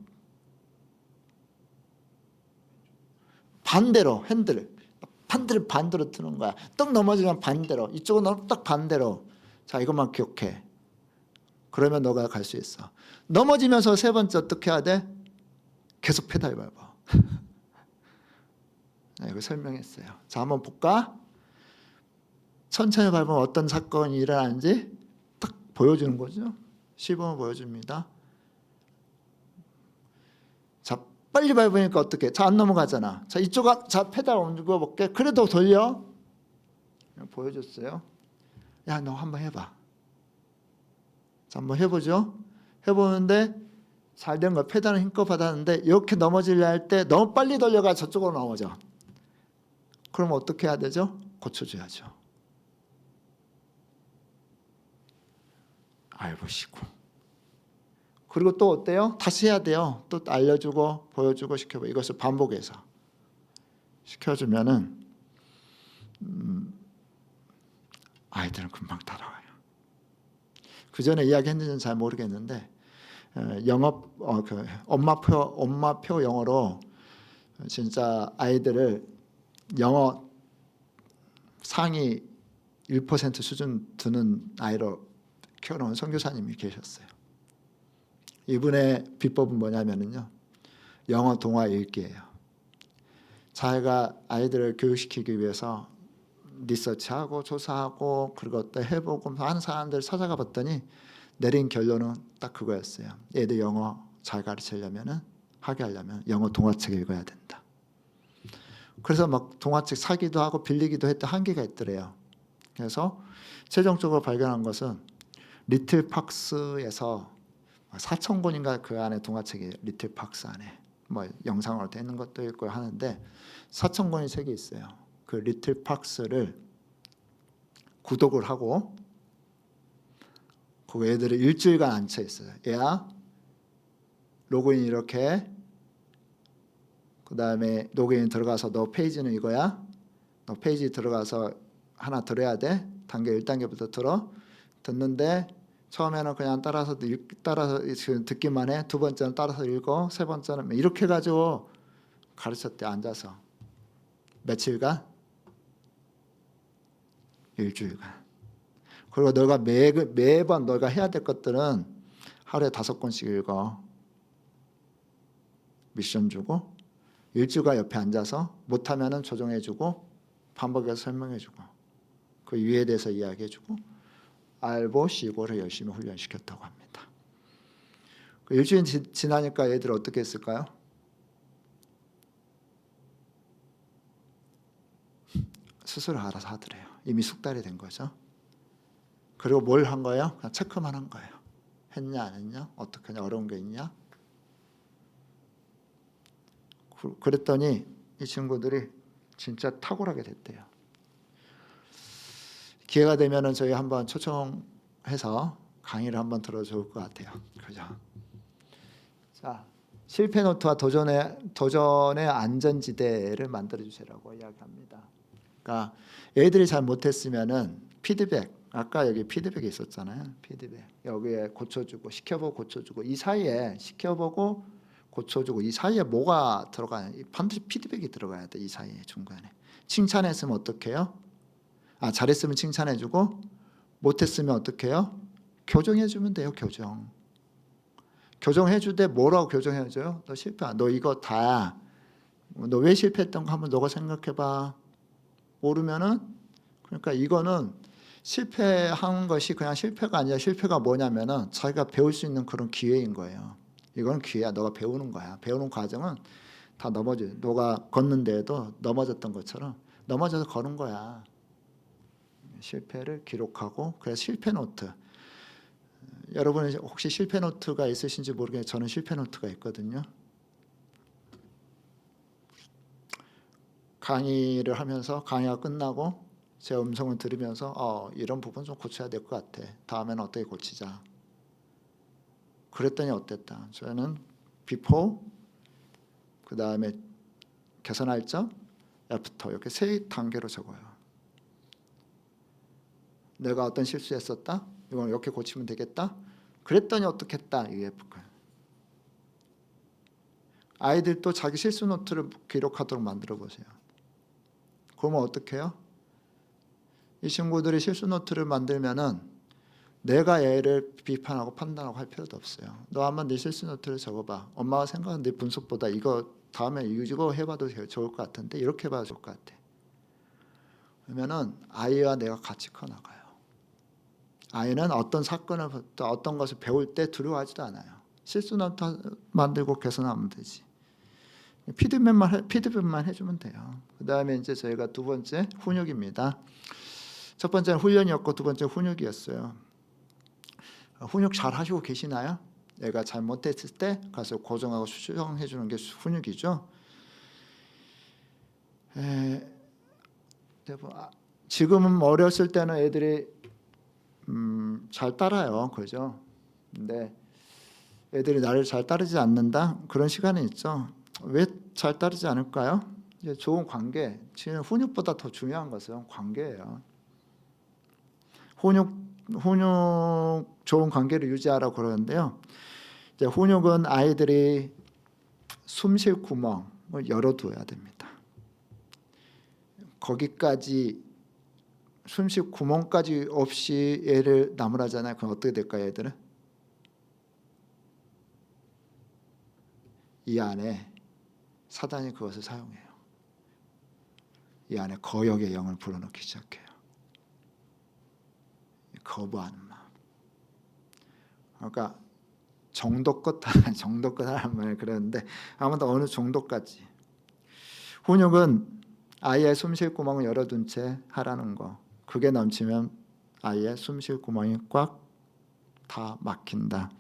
반대로 핸들을 반대로 트는 거야. 떡 넘어지면 반대로 이쪽은 딱 반대로. 자, 이것만 기억해. 그러면 너가 갈 수 있어. 넘어지면서 세 번째 어떻게 해야 돼? 계속 페달 밟아. 이거 설명했어요. 자, 한번 볼까? 천천히 밟으면 어떤 사건이 일어나는지 딱 보여주는 거죠. 시범을 보여줍니다. 자, 빨리 밟으니까 어떻게? 자, 안 넘어가잖아. 자, 자, 페달 옮겨 볼게. 그래도 돌려. 보여줬어요. 야, 너 한번 해봐. 자, 한번 해보죠. 해보는데 잘 된 거, 페달을 힘껏 받았는데 이렇게 넘어지려 할 때 너무 빨리 돌려가 저쪽으로 넘어져. 그럼 어떻게 해야 되죠? 고쳐줘야죠. 알보시고. 그리고 또 어때요? 다시 해야 돼요. 또 알려주고 보여주고 시켜보고 이것을 반복해서 시켜주면은 아이들은 금방 따라와요. 그 전에 이야기했는지는 잘 모르겠는데 엄마표 영어로 진짜 아이들을 영어 상위 1% 수준 드는 아이로 키워놓은 선교사님이 계셨어요. 이분의 비법은 뭐냐면요, 영어 동화 읽기예요. 자기가 아이들을 교육시키기 위해서 리서치하고 조사하고 그리고 또 해보고 많은 사람들 찾아가 봤더니 내린 결론은 딱 그거였어요. 애들 영어 잘 가르치려면은 하게 하려면 영어 동화책 읽어야 된다. 그래서 막 동화책 사기도 하고 빌리기도 했던 한계가 있더래요. 그래서 최종적으로 발견한 것은 리틀 팍스에서 4,000권인가 그 안에 동화책이 리틀 팍스 안에 뭐 영상으로 되는 것도 있고 하는데 4,000권이 책이 있어요. 그 리틀 팍스를 구독을 하고 그 애들을 일주일간 앉혀 있어요. 얘야 로그인 이렇게, 그 다음에 로그인 들어가서 너 페이지는 이거야. 너 페이지 들어가서 하나 들어야 돼. 단계 1단계부터 들어. 듣는데 처음에는 그냥 따라서 듣기만 해. 두 번째는 따라서 읽어. 세 번째는 이렇게 가지고 가르쳤대. 앉아서 며칠간? 일주일간. 그리고 너가 매번 너가 해야 될 것들은 하루에 5권씩 읽어. 미션 주고 일주일간 옆에 앉아서 못하면은 조정해주고 반복해서 설명해주고 그 이유에 대해서 이야기해주고 알고 시고를 열심히 훈련시켰다고 합니다. 그 일주일 지나니까 애들 어떻게 했을까요? 스스로 알아서 하더래요. 이미 숙달이 된 거죠. 그리고 뭘 한 거예요? 그냥 체크만 한 거예요. 했냐 안 했냐? 어떻게 하냐? 어려운 게 있냐? 그랬더니 이 친구들이 진짜 탁월하게 됐대요. 기회가 되면은 저희 한번 초청해서 강의를 한번 들어줄 것 같아요. 그죠? 자, 실패 노트와 도전의 안전지대를 만들어 주시라고 이야기합니다. 그러니까 애들이 잘 못했으면은 피드백, 아까 여기 피드백이 있었잖아요. 피드백 여기에 고쳐주고 시켜보고 고쳐주고 이 사이에 시켜보고 고쳐주고 이 사이에 뭐가 들어가냐? 반드시 피드백이 들어가야 돼. 이 사이에 중간에 칭찬했으면 어떡해요? 잘했으면 칭찬해주고 못했으면 어떡해요? 교정해주면 돼요. 교정해주되 뭐라고 교정해줘요? 너 실패, 너 이거 다, 너 왜 실패했던 거 한번 너가 생각해봐. 모르면은 그러니까 이거는 실패한 것이 그냥 실패가 아니라 실패가 뭐냐면은 자기가 배울 수 있는 그런 기회인 거예요. 이건 기회야. 너가 배우는 거야. 배우는 과정은 다 넘어져. 너가 걷는데도 넘어졌던 것처럼 넘어져서 걸은 거야. 실패를 기록하고 그래서 실패 노트. 여러분 혹시 실패 노트가 있으신지 모르겠는데 저는 실패 노트가 있거든요. 강의를 하면서 강의가 끝나고 제 음성을 들으면서 이런 부분 좀 고쳐야 될 것 같아. 다음에는 어떻게 고치자. 그랬더니 어땠다. 저는 before, 그 다음에 개선할 점, after 이렇게 3단계로 적어요. 내가 어떤 실수했었다. 이건 이렇게 고치면 되겠다. 그랬더니 어떻게 했다. 이게 아이들도 자기 실수 노트를 기록하도록 만들어 보세요. 그러면 어떻게 해요? 이 친구들이 실수 노트를 만들면은 내가 얘를 비판하고 판단하고 할 필요도 없어요. 너 한번 네 실수 노트를 적어봐. 엄마가 생각하는 네 분석보다 이거 다음에 이거 해봐도 좋을 것 같은데 이렇게 해봐도 좋을 것 같아. 그러면은 아이와 내가 같이 커나가요. 아이는 어떤 사건을 어떤 것을 배울 때 두려워하지도 않아요. 실수 노트 만들고 개선하면 되지. 피드백만 해주면 돼요. 그 다음에 이제 저희가 두 번째 훈육입니다. 첫 번째는 훈련이었고 두 번째 훈육이었어요. 훈육 잘 하시고 계시나요? 얘가 잘못했을 때 가서 고정하고 수정해 주는 게 훈육이죠. 지금은 어렸을 때는 애들이 잘 따라요, 그죠? 근데 애들이 나를 잘 따르지 않는다 그런 시간이 있죠. 왜 잘 따르지 않을까요? 이제 좋은 관계, 지금 훈육보다 더 중요한 것은 관계예요. 훈육 좋은 관계를 유지하라고 그러는데요. 이제 훈육은 아이들이 숨쉴 구멍을 열어둬야 됩니다. 거기까지 숨쉴 구멍까지 없이 애를 나무라잖아요. 그럼 어떻게 될까요, 애들은? 이 안에 사단이 그것을 사용해요. 이 안에 거역의 영을 불어넣기 시작해요. 거부하는 마음. 그러니까 정도껏 하란 말을 그랬는데 아무튼 어느 정도까지. 훈육은 아이의 숨쉴 구멍을 열어둔 채 하라는 거. 그게 넘치면 아이의 숨쉴 구멍이 꽉 다 막힌다.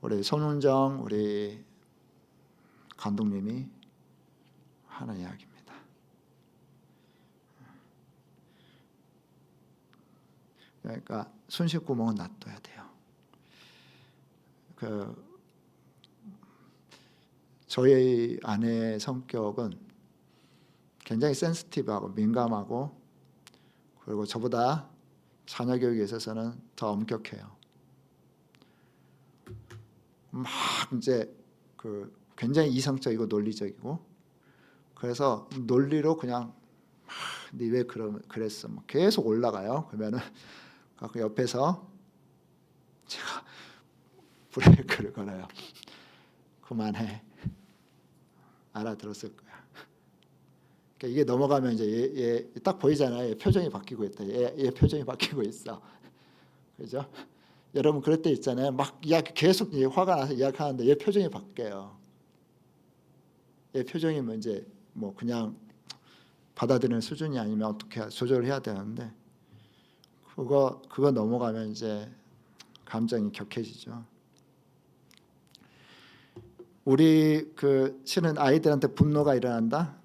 우리 손훈정 우리 감독님이 하는 이야기입니다. 그러니까 숨쉴 구멍은 놔둬야 돼요. 저희 아내의 성격은 굉장히 센시티브하고 민감하고 그리고 저보다 자녀 교육에 있어서는 더 엄격해요. 막 이제 굉장히 이성적이고 논리적이고 그래서 논리로 그냥 네 왜 그랬어? 뭐 계속 올라가요. 그러면은 그 옆에서 제가 브레이크를 걸어요. 그만해. 알아들었을 거야. 그러니까 이게 넘어가면 이제 얘 딱 보이잖아요. 얘 표정이 바뀌고 있다. 얘 표정이 바뀌고 있어. 그죠? 여러분 그럴 때 있잖아요. 막 이야기 계속 화가 나서 이야기하는데 얘 표정이 바뀌어요. 얘 표정이 이제 뭐 그냥 받아들이는 수준이 아니면 어떻게 조절을 해야 되는데 그거 넘어가면 이제 감정이 격해지죠. 우리 실은 아이들한테 분노가 일어난다.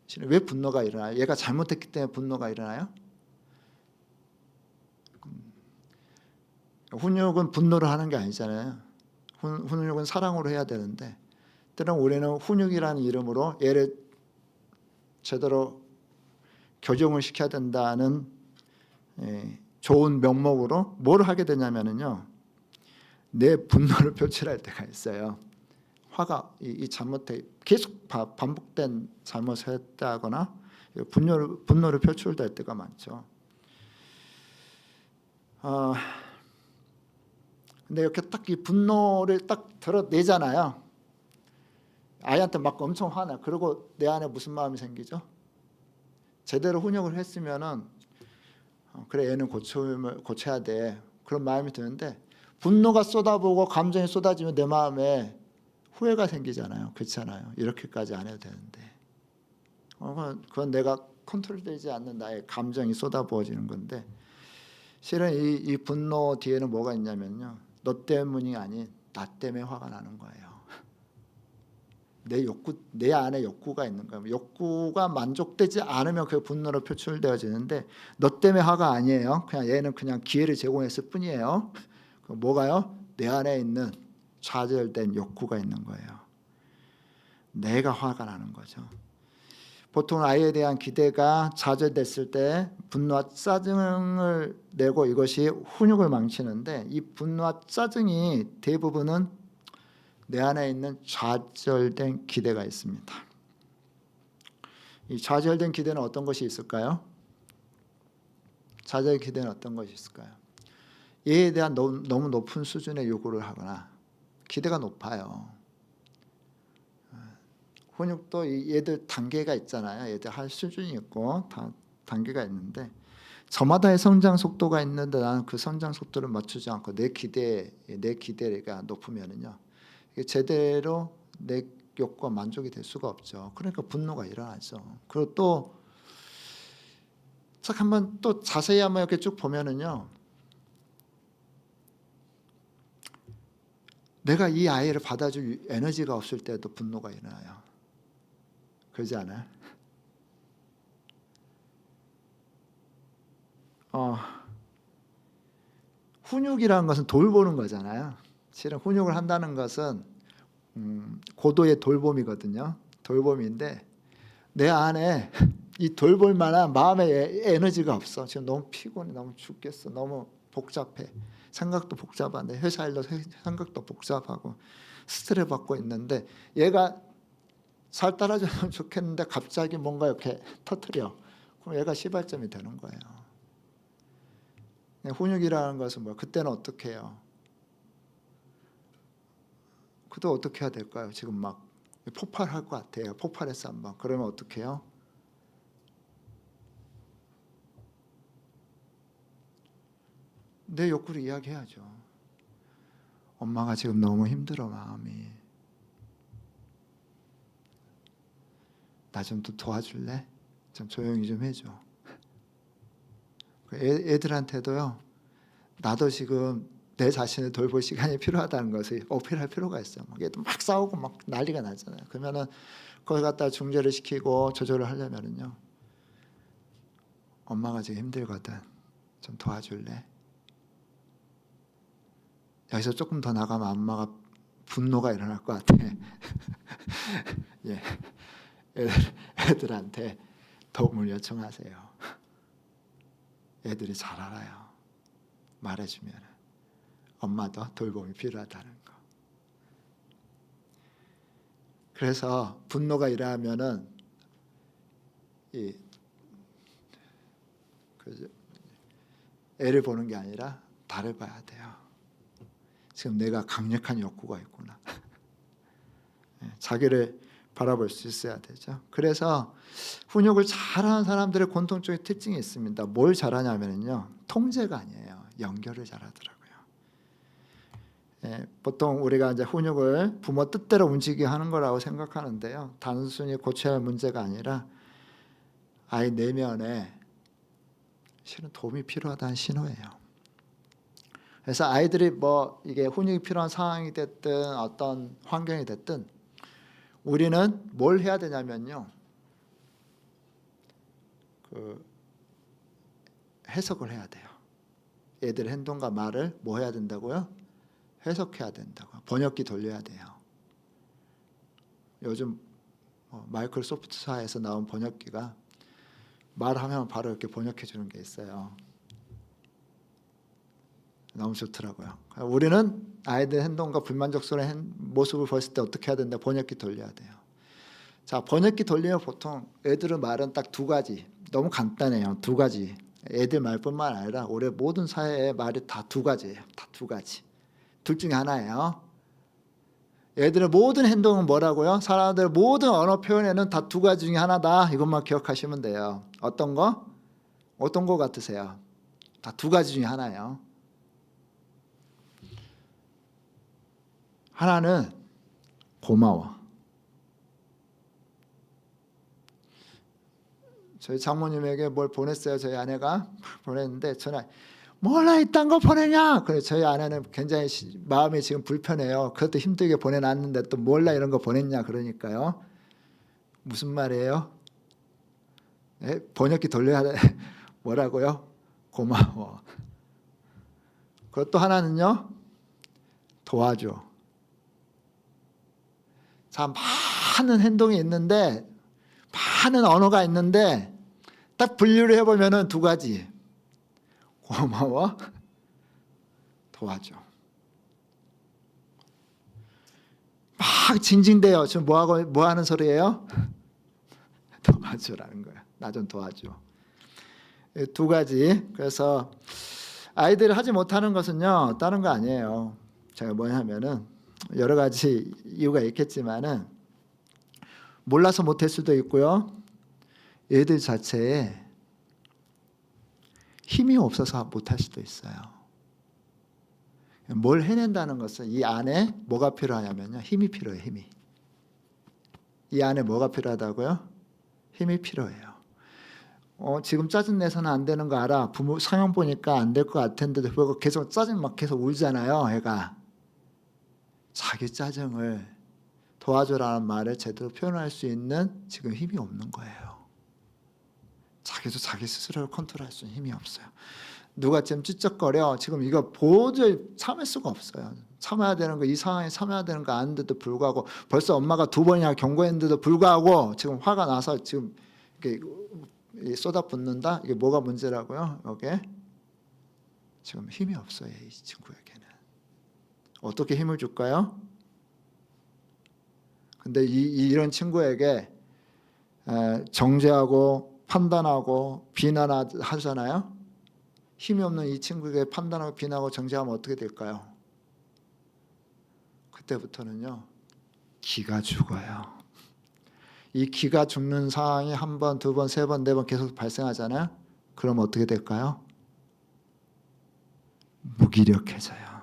실은 왜 분노가 일어나요? 얘가 잘못했기 때문에 분노가 일어나요? 훈육은 분노로 하는 게 아니잖아요. 훈육은 사랑으로 해야 되는데 때로는 우리는 훈육이라는 이름으로 얘를 제대로 교정을 시켜야 된다는 좋은 명목으로 뭘 하게 되냐면요. 내 분노를 표출할 때가 있어요. 화가 이 잘못해 계속 반복된 잘못을 했다거나 분노를 표출될 때가 많죠. 근데 이렇게 딱 이 분노를 딱 드러내잖아요. 아이한테 막 엄청 화나. 그리고 내 안에 무슨 마음이 생기죠? 제대로 훈육을 했으면은 그래 얘는 고쳐야 돼. 그런 마음이 드는데 분노가 쏟아부고 감정이 쏟아지면 내 마음에 후회가 생기잖아요. 그렇잖아요. 이렇게까지 안 해도 되는데. 그건 내가 컨트롤되지 않는 나의 감정이 쏟아부어지는 건데 실은 이 분노 뒤에는 뭐가 있냐면요. 너 때문이 아닌 나 때문에 화가 나는 거예요. 내 안에 욕구가 있는 거예요. 욕구가 만족되지 않으면 그 분노로 표출되어지는데 너 때문에 화가 아니에요. 그냥 얘는 그냥 기회를 제공했을 뿐이에요. 뭐가요? 내 안에 있는 좌절된 욕구가 있는 거예요. 내가 화가 나는 거죠. 보통 아이에 대한 기대가 좌절됐을 때 분노와 짜증을 내고 이것이 훈육을 망치는데 이 분노와 짜증이 대부분은 내 안에 있는 좌절된 기대가 있습니다. 이 좌절된 기대는 어떤 것이 있을까요? 좌절 기대는 어떤 것이 있을까요? 얘에 대한 너무 높은 수준의 요구를 하거나 기대가 높아요. 훈육도 얘들 단계가 있잖아요. 얘들 할 수준이 있고 단계가 있는데 저마다의 성장 속도가 있는데 나는 그 성장 속도를 맞추지 않고 내 기대가 높으면은요. 이게 제대로 내 욕구가 만족이 될 수가 없죠. 그러니까 분노가 일어나죠. 그리고 또 딱 한번 또 자세히 한번 이렇게 쭉 보면은요, 내가 이 아이를 받아줄 에너지가 없을 때도 분노가 일어나요. 그러지 않아요? 훈육이라는 것은 돌보는 거잖아요. 실은 훈육을 한다는 것은 고도의 돌봄이거든요. 돌봄인데 내 안에 이 돌볼 만한 마음의 에너지가 없어. 지금 너무 피곤해, 너무 죽겠어, 너무 복잡해. 생각도 복잡한데 회사 일도 생각도 복잡하고 스트레스 받고 있는데 얘가 살 따라주면 좋겠는데 갑자기 뭔가 이렇게 터뜨려. 그럼 얘가 시발점이 되는 거예요. 훈육이라는 것은 뭐 그때는 어떻게 해요? 그때 어떻게 해야 될까요? 지금 막 폭발할 것 같아요. 폭발했어 한번. 그러면 어떻게 해요? 내 욕구를 이야기해야죠. 엄마가 지금 너무 힘들어 마음이. 나 좀 또 도와줄래? 좀 조용히 좀 해줘. 애들한테도요. 나도 지금 내 자신을 돌볼 시간이 필요하다는 것을 어필할 필요가 있어요. 얘도 막 싸우고 막 난리가 나잖아요. 그러면은 거기 갖다 중재를 시키고 조절을 하려면은요. 엄마가 지금 힘들거든. 좀 도와줄래? 여기서 조금 더 나가면 엄마가 분노가 일어날 것 같아. 예, 애들한테 도움을 요청하세요. 애들이 잘 알아요. 말해주면 엄마도 돌봄이 필요하다는 거. 그래서 분노가 일어나면은 애를 보는 게 아니라 나를 봐야 돼요. 지금 내가 강력한 욕구가 있구나. 자기를 바라볼 수 있어야 되죠. 그래서 훈육을 잘하는 사람들의 공통적인 특징이 있습니다. 뭘 잘하냐면요, 통제가 아니에요. 연결을 잘하더라고요. 보통 우리가 이제 훈육을 부모 뜻대로 움직이게 하는 거라고 생각하는데요. 단순히 고쳐야 할 문제가 아니라 아이 내면에 실은 도움이 필요하다는 신호예요. 그래서 아이들이 뭐 이게 훈육이 필요한 상황이 됐든 어떤 환경이 됐든 우리는 뭘 해야 되냐면요. 해석을 해야 돼요. 애들의 행동과 말을 뭐 해야 된다고요? 해석해야 된다고. 번역기 돌려야 돼요. 요즘 마이크로소프트사에서 나온 번역기가 말하면 바로 이렇게 번역해 주는 게 있어요. 너무 좋더라고요. 우리는 아이들 행동과 불만족스러운 모습을 봤을 때 어떻게 해야 된다? 번역기 돌려야 돼요. 자, 번역기 돌리면 보통 애들은 말은 딱 두 가지. 너무 간단해요. 두 가지. 애들 말뿐만 아니라 우리 모든 사회의 말이 다 두 가지예요. 다 두 가지. 둘 중에 하나예요. 애들의 모든 행동은 뭐라고요? 사람들의 모든 언어 표현에는 다 두 가지 중에 하나다. 이것만 기억하시면 돼요. 어떤 거? 어떤 거 같으세요? 다 두 가지 중에 하나예요. 하나는 고마워. 저희 장모님에게 뭘 보냈어요. 저희 아내가 보냈는데 전화 몰라 이딴 거 보내냐. 그래 저희 아내는 굉장히 마음이 지금 불편해요. 그것도 힘들게 보내놨는데 또 몰라 이런 거 보냈냐 그러니까요. 무슨 말이에요? 번역기 돌려야 돼. 뭐라고요? 고마워. 그것도 하나는요. 도와줘. 자, 많은 행동이 있는데 많은 언어가 있는데 딱 분류를 해보면은 두 가지. 고마워, 도와줘. 막 징징대요. 지금 뭐 하는 소리예요? 도와줘라는 거야. 나 좀 도와줘. 두 가지. 그래서 아이들이 하지 못하는 것은요, 다른 거 아니에요. 제가 뭐냐면은 여러 가지 이유가 있겠지만은 몰라서 못할 수도 있고요. 애들 자체에 힘이 없어서 못할 수도 있어요. 뭘 해낸다는 것은 이 안에 뭐가 필요하냐면요. 힘이 필요해요. 힘이. 이 안에 뭐가 필요하다고요? 힘이 필요해요. 지금 짜증 내서는 안 되는 거 알아. 부모 상황 보니까 안 될 것 같은데도 불구하고 계속 짜증 막 계속 울잖아요. 애가 자기 짜증을 도와줘라는 말을 제대로 표현할 수 있는 지금 힘이 없는 거예요. 자기도 자기 스스로를 컨트롤할 수 있는 힘이 없어요. 누가 지금 찌쩍거려 지금 이거 도저히 참을 수가 없어요. 참아야 되는 거, 이 상황에 참아야 되는 거 아는데도 불구하고 벌써 엄마가 2번이나 경고했는데도 불구하고 지금 화가 나서 지금 이렇게 쏟아붓는다. 이게 뭐가 문제라고요? 이게 지금 힘이 없어요. 이 친구에게는 어떻게 힘을 줄까요? 근데 이런 친구에게 정죄하고 판단하고 비난하잖아요. 힘이 없는 이 친구에게 판단하고 비난하고 정죄하면 어떻게 될까요? 그때부터는요, 기가 죽어요. 이 기가 죽는 상황이 1번, 2번, 3번, 4번 계속 발생하잖아요. 그럼 어떻게 될까요? 무기력해져요.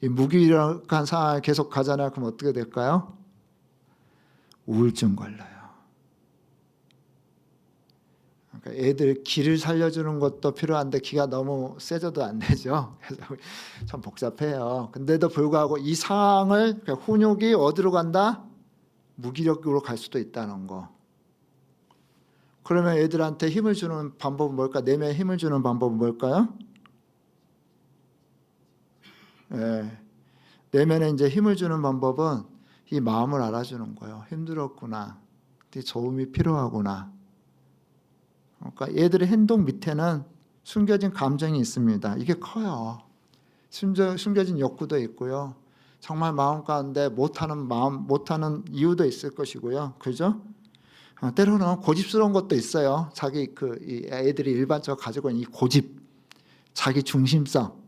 이 무기력한 상황이 계속 가잖아요. 그럼 어떻게 될까요? 우울증 걸려요. 그러니까 애들 기를 살려주는 것도 필요한데 기가 너무 세져도 안 되죠. 그래서 참 복잡해요. 근데도 불구하고 이 상황을 그러니까 훈육이 어디로 간다? 무기력으로 갈 수도 있다는 거. 그러면 애들한테 힘을 주는 방법은 뭘까? 내면에 힘을 주는 방법은 뭘까요? 내면에 이제 힘을 주는 방법은 이 마음을 알아주는 거예요. 힘들었구나. 도움이 필요하구나. 그러니까 얘들의 행동 밑에는 숨겨진 감정이 있습니다. 이게 커요. 숨겨진 욕구도 있고요. 정말 마음 가운데 못하는 이유도 있을 것이고요. 그죠? 때로는 고집스러운 것도 있어요. 이 애들이 일반적으로 가지고 있는 이 고집, 자기 중심성,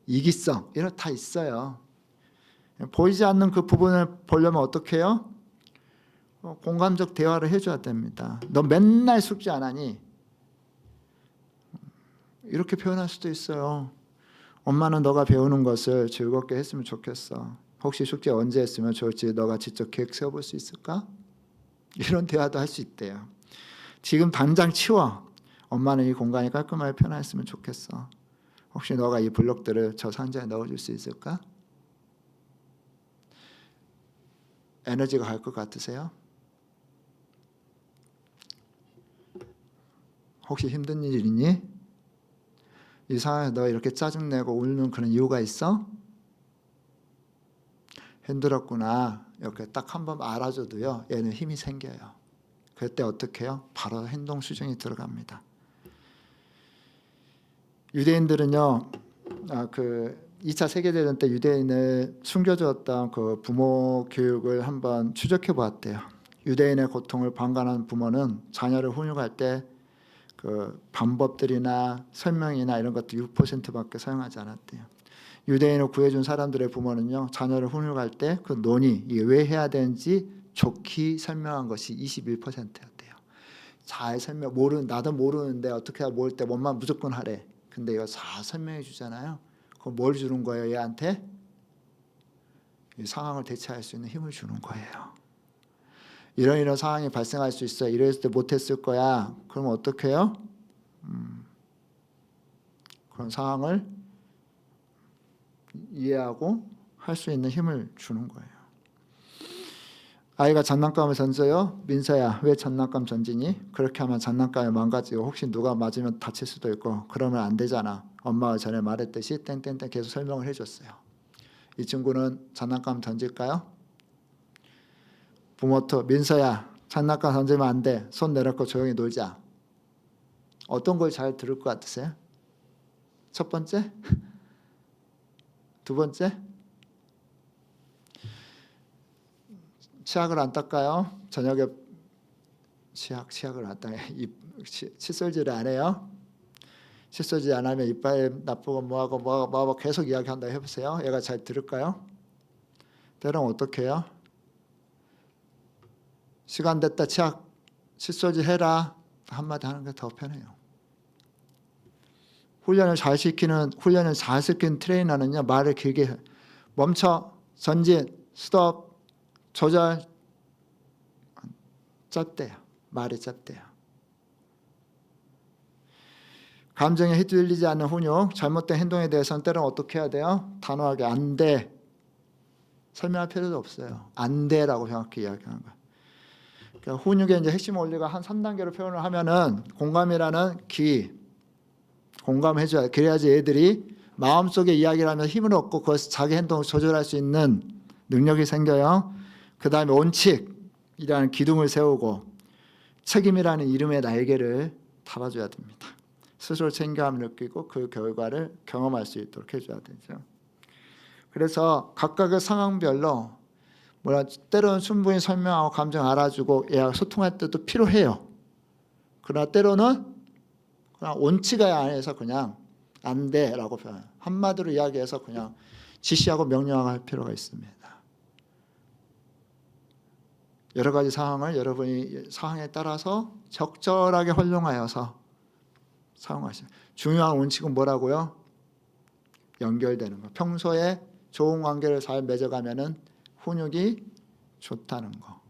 이기성 이런 다 있어요. 보이지 않는 그 부분을 보려면 어떻게 해요? 공감적 대화를 해줘야 됩니다. 너 맨날 숙제 안 하니? 이렇게 표현할 수도 있어요. 엄마는 너가 배우는 것을 즐겁게 했으면 좋겠어. 혹시 숙제 언제 했으면 좋을지 너가 직접 계획 세워볼 수 있을까? 이런 대화도 할 수 있대요. 지금 당장 치워. 엄마는 이 공간이 깔끔하게 편안했으면 좋겠어. 혹시 너가 이 블록들을 저 상자에 넣어줄 수 있을까? 에너지가 갈 것 같으세요? 혹시 힘든 일 있니? 이 상황에 너 이렇게 짜증내고 울는 그런 이유가 있어? 힘들었구나. 이렇게 딱 한번 알아줘도요. 얘는 힘이 생겨요. 그때 어떻게 해요? 바로 행동 수정이 들어갑니다. 유대인들은요. 2차 세계대전 때 유대인을 숨겨주었던 그 부모 교육을 한번 추적해 보았대요. 유대인의 고통을 방관한 부모는 자녀를 훈육할 때 그 방법들이나 설명이나 이런 것도 6%밖에 사용하지 않았대요. 유대인을 구해준 사람들의 부모는요, 자녀를 훈육할 때 그 논의, 이게 왜 해야 되는지 좋게 설명한 것이 21%였대요. 잘 나도 모르는데 어떻게 모를 때 뭔만 무조건 하래. 근데 이거 잘 설명해 주잖아요. 그럼 뭘 주는 거예요, 얘한테? 이 상황을 대처할 수 있는 힘을 주는 거예요. 이런 상황이 발생할 수 있어. 이랬을 때 못했을 거야. 그러면 어떻게 해요? 그런 상황을 이해하고 할 수 있는 힘을 주는 거예요. 아이가 장난감을 던져요. 민서야, 왜 장난감 던지니? 그렇게 하면 장난감이 망가지고 혹시 누가 맞으면 다칠 수도 있고 그러면 안 되잖아. 엄마가 전에 말했듯이 땡땡땡 계속 설명을 해줬어요. 이 친구는 장난감 던질까요? 부모터 민서야, 장난감 던지면 안 돼. 손 내놓고 조용히 놀자. 어떤 걸 잘 들을 것 같으세요? 첫 번째? 두 번째? 치약을 안 닦아요? 저녁에 치약을 안 닦아요. 칫솔질을 안 해요? 칫솔질 안 하면 이빨 나쁘고 뭐하고 계속 이야기한다 해보세요. 얘가 잘 들을까요? 때로는 어떻게 해요? 시간 됐다 칫솔질 해라. 한마디 하는 게 더 편해요. 훈련을 잘 시키는 트레이너는요, 말을 길게 해요. 멈춰, 전진, 스톱, 조절. 짧대요. 말이 짧대요. 감정에 휘둘리지 않는 훈육, 잘못된 행동에 대해서는 때로는 어떻게 해야 돼요? 단호하게 안 돼. 설명할 필요도 없어요. 안 돼라고 정확히 이야기하는 거예요. 그러니까 훈육의 이제 핵심 원리가 한 3단계로 표현을 하면은 공감이라는 귀, 공감해줘야 돼. 그래야지 애들이 마음속에 이야기를 하면서 힘을 얻고 그것을 자기 행동을 조절할 수 있는 능력이 생겨요. 그 다음에 원칙이라는 기둥을 세우고 책임이라는 이름의 날개를 달아줘야 됩니다. 스스로 책임감을 느끼고 그 결과를 경험할 수 있도록 해줘야 되죠. 그래서 각각의 상황별로 때로는 충분히 설명하고 감정 알아주고 얘가 소통할 때도 필요해요. 그러나 때로는 그냥 원칙 안에서 그냥 안 돼라고 표현. 한마디로 이야기해서 그냥 지시하고 명령할 필요가 있습니다. 여러 가지 상황을 여러분이 상황에 따라서 적절하게 활용하여서 사용하시죠. 중요한 원칙은 뭐라고요? 연결되는 거. 평소에 좋은 관계를 잘 맺어가면은 훈육이 좋다는 거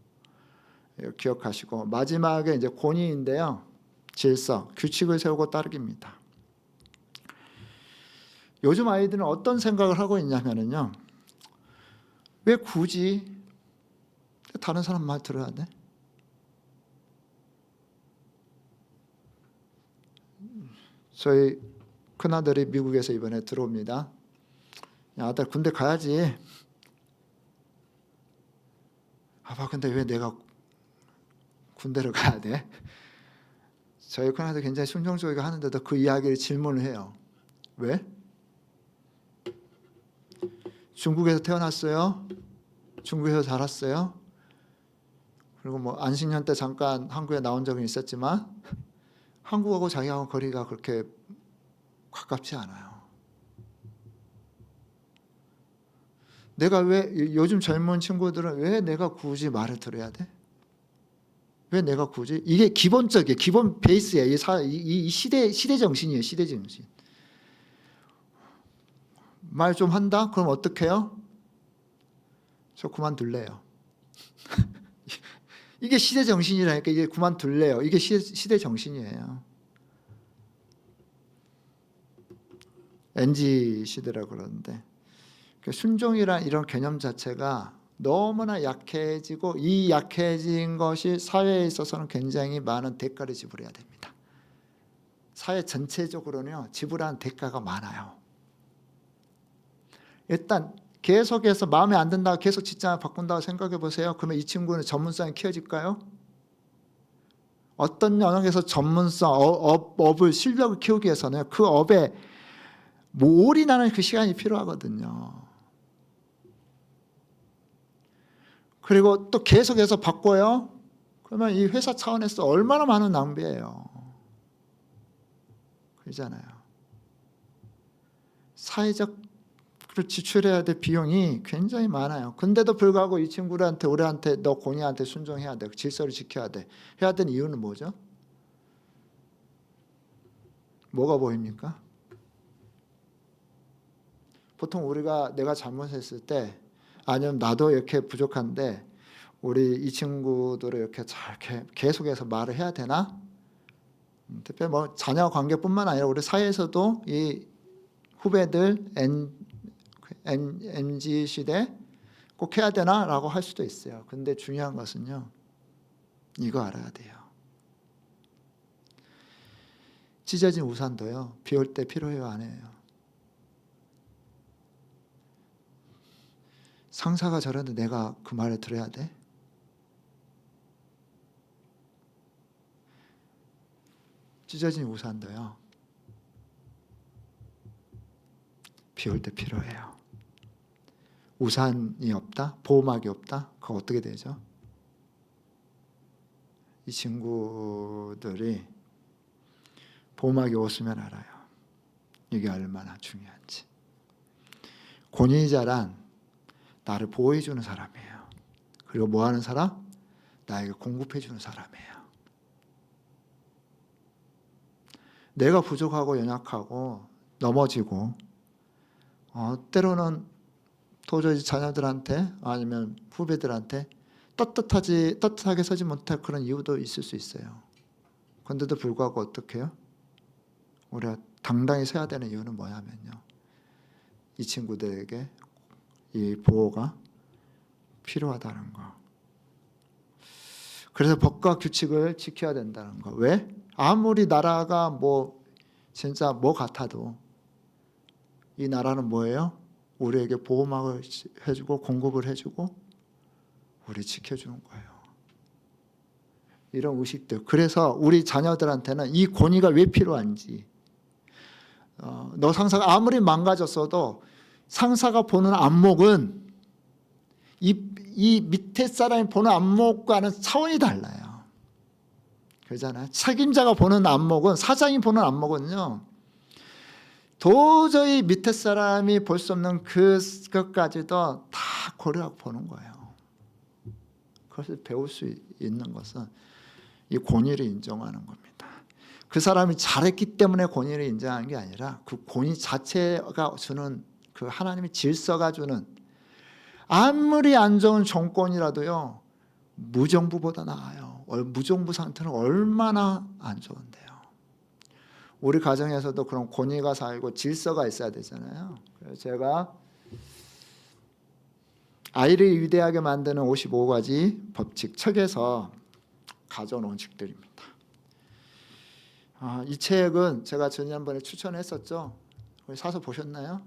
기억하시고, 마지막에 이제 권위인데요. 질서, 규칙을 세우고 따르기입니다. 요즘 아이들은 어떤 생각을 하고 있냐면요. 왜 굳이 다른 사람 말 들어야 돼? 저희 큰아들이 미국에서 이번에 들어옵니다. 야, 아들 군대 가야지. 아빠 근데 왜 내가 군대를 가야 돼? 저희 큰아들 굉장히 순종적이게 하는데도 그 이야기를 질문을 해요. 왜? 중국에서 태어났어요? 중국에서 자랐어요? 그리고 뭐 안식년 때 잠깐 한국에 나온 적은 있었지만 한국하고 자기하고 거리가 그렇게 가깝지 않아요. 내가 왜 요즘 젊은 친구들은 왜 내가 굳이 말을 들어야 돼? 왜 내가 굳이? 이게 기본적이에요. 기본 베이스예요. 이 시대 정신이에요. 시대 정신. 말 좀 한다? 그럼 어떻게 해요? 저 그만둘래요. 이게 시대 정신이라니까. 이게 그만둘래요. 이게 시대 정신이에요. NG 시대라고 그러는데, 순종이란 이런 개념 자체가 너무나 약해지고, 이 약해진 것이 사회에 있어서는 굉장히 많은 대가를 지불해야 됩니다. 사회 전체적으로는요, 지불하는 대가가 많아요. 일단 계속해서 마음에 안 든다고 계속 직장을 바꾼다고 생각해 보세요. 그러면 이 친구는 전문성이 키워질까요? 어떤 영역에서 전문성, 업을 실력을 키우기 위해서는 그 업에 올인하는 그 시간이 필요하거든요. 그리고 또 계속해서 바꿔요. 그러면 이 회사 차원에서 얼마나 많은 낭비예요. 그러잖아요. 사회적 지출해야 될 비용이 굉장히 많아요. 근데도 불구하고 이 친구들한테, 우리한테 너 권위한테 순종해야 돼. 질서를 지켜야 돼. 해야 되는 이유는 뭐죠? 뭐가 보입니까? 보통 우리가 내가 잘못했을 때, 아니면 나도 이렇게 부족한데 우리 이 친구들을 이렇게 잘 계속해서 말을 해야 되나? 특별히 뭐 자녀 관계뿐만 아니라 우리 사회에서도 이 후배들 MZ 시대 꼭 해야 되나라고 할 수도 있어요. 근데 중요한 것은요, 이거 알아야 돼요. 찢어진 우산도요, 비 올 때 필요해요, 안 해요? 상사가 저러는데 내가 그 말을 들어야 돼? 찢어진 우산도요, 비 올 때 필요해요. 우산이 없다? 보호막이 없다? 그거 어떻게 되죠? 이 친구들이 보호막이 없으면 알아요. 이게 얼마나 중요한지. 권위자란 나를 보호해주는 사람이에요. 그리고 뭐하는 사람? 나에게 공급해주는 사람이에요. 내가 부족하고 연약하고 넘어지고 때로는 도저히 자녀들한테 아니면 후배들한테 따뜻하게 서지 못할 그런 이유도 있을 수 있어요. 그런데도 불구하고 어떻게 해요? 우리가 당당히 서야 되는 이유는 뭐냐면요, 이 친구들에게 이 보호가 필요하다는 거. 그래서 법과 규칙을 지켜야 된다는 거. 왜? 아무리 나라가 뭐 진짜 뭐 같아도 이 나라는 뭐예요? 우리에게 보호막을 해주고 공급을 해주고 우리 지켜주는 거예요. 이런 의식들. 그래서 우리 자녀들한테는 이 권위가 왜 필요한지, 너 상사가 아무리 망가졌어도 상사가 보는 안목은 이 밑에 사람이 보는 안목과는 차원이 달라요. 그러잖아요. 책임자가 보는 안목은, 사장이 보는 안목은요, 도저히 밑에 사람이 볼 수 없는 그것까지도 다 고려하고 보는 거예요. 그것을 배울 수 있는 것은 이 권위를 인정하는 겁니다. 그 사람이 잘했기 때문에 권위를 인정하는 게 아니라 그 권위 자체가 주는 그 하나님의 질서가 주는, 아무리 안 좋은 정권이라도요 무정부보다 나아요. 무정부 상태는 얼마나 안 좋은데요. 우리 가정에서도 그런 권위가 살고 질서가 있어야 되잖아요. 그래서 제가 아이를 위대하게 만드는 55가지 법칙 책에서 가져온 원칙들입니다. 이 책은 제가 지난번에 추천했었죠. 사서 보셨나요?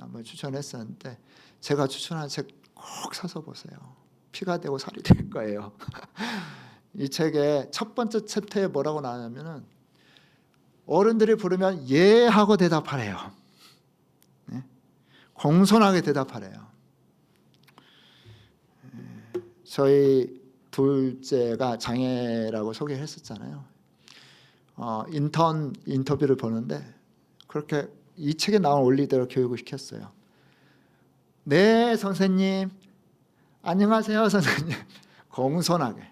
한번 추천했었는데, 제가 추천한 책 꼭 사서 보세요. 피가 되고 살이 될 거예요. 이 책의 첫 번째 챕터에 뭐라고 나오냐면은, 어른들이 부르면 예 하고 대답하래요. 네? 공손하게 대답하래요. 저희 둘째가 장애라고 소개했었잖아요. 인터뷰를 보는데 그렇게 이 책에 나온 원리대로 교육을 시켰어요. 네 선생님, 안녕하세요 선생님. 공손하게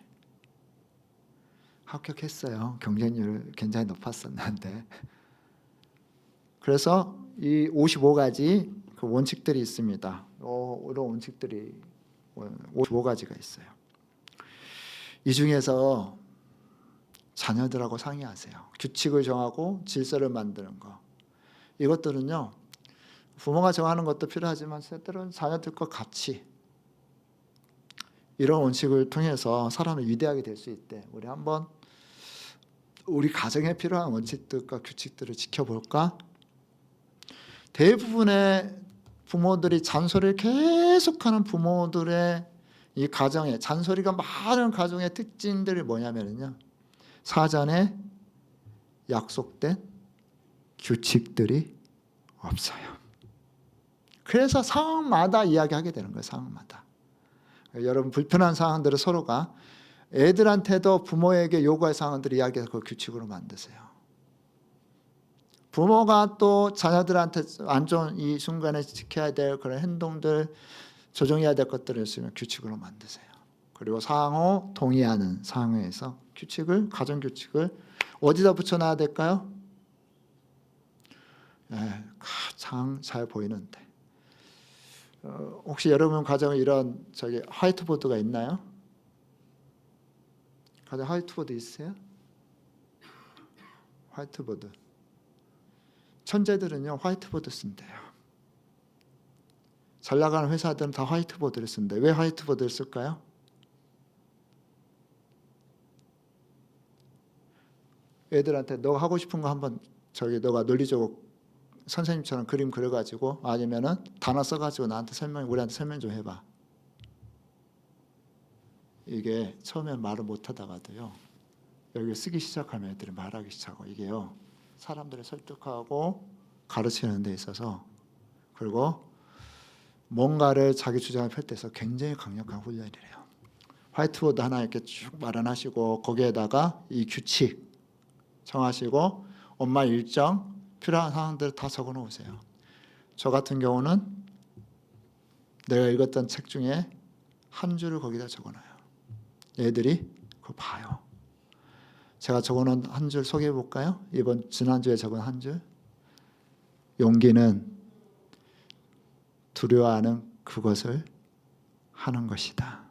합격했어요. 경쟁률 굉장히 높았었는데. 그래서 이 55가지 그 원칙들이 있습니다. 이런 원칙들이 55가지가 있어요. 이 중에서 자녀들하고 상의하세요. 규칙을 정하고 질서를 만드는 거. 이것들은요, 부모가 정하는 것도 필요하지만 때로는 자녀들과 같이 이런 원칙을 통해서 사람을 위대하게 될 수 있대. 우리 한번 우리 가정에 필요한 원칙들과 규칙들을 지켜볼까? 대부분의 부모들이 잔소리를 계속하는 부모들의 이 가정에, 잔소리가 많은 가정의 특징들이 뭐냐면요, 사전에 약속된 규칙들이 없어요. 그래서 상황마다 이야기하게 되는 거예요. 상황마다. 여러분, 불편한 상황들을 서로가 애들한테도 부모에게 요구할 상황들을 이야기해서 그 규칙으로 만드세요. 부모가 또 자녀들한테 안 좋은 이 순간에 지켜야 될 그런 행동들, 조정해야 될 것들을 있으면 규칙으로 만드세요. 그리고 상호 동의하는 상황에서 규칙을, 가정 규칙을 어디다 붙여놔야 될까요? 가장 잘 보이는데. 혹시 여러분 가정에 이런 화이트보드가 있나요? 가정 화이트보드 있으세요? 화이트보드. 천재들은요 화이트보드 쓴대요. 잘 나가는 회사들은 다 화이트보드를 쓴대. 왜 화이트보드를 쓸까요? 애들한테 너 하고 싶은 거 한번 너가 논리적으로 선생님처럼 그림 그려가지고, 아니면은 단어 써가지고 우리한테 설명 좀 해봐. 이게 처음엔 말을 못하다가도요, 여기 쓰기 시작하면 애들이 말하기 시작하고, 이게요 사람들을 설득하고 가르치는 데 있어서, 그리고 뭔가를 자기 주장을 펼 때서 굉장히 강력한 훈련이래요. 화이트보드 하나 이렇게 쭉 마련하시고, 거기에다가 이 규칙 정하시고, 엄마 일정, 필요한 상황들 다 적어 놓으세요. 저 같은 경우는 내가 읽었던 책 중에 한 줄을 거기다 적어 놔요. 애들이 그거 봐요. 제가 적어 놓은 한 줄 소개해 볼까요? 지난주에 적은 한 줄. 용기는 두려워하는 그것을 하는 것이다.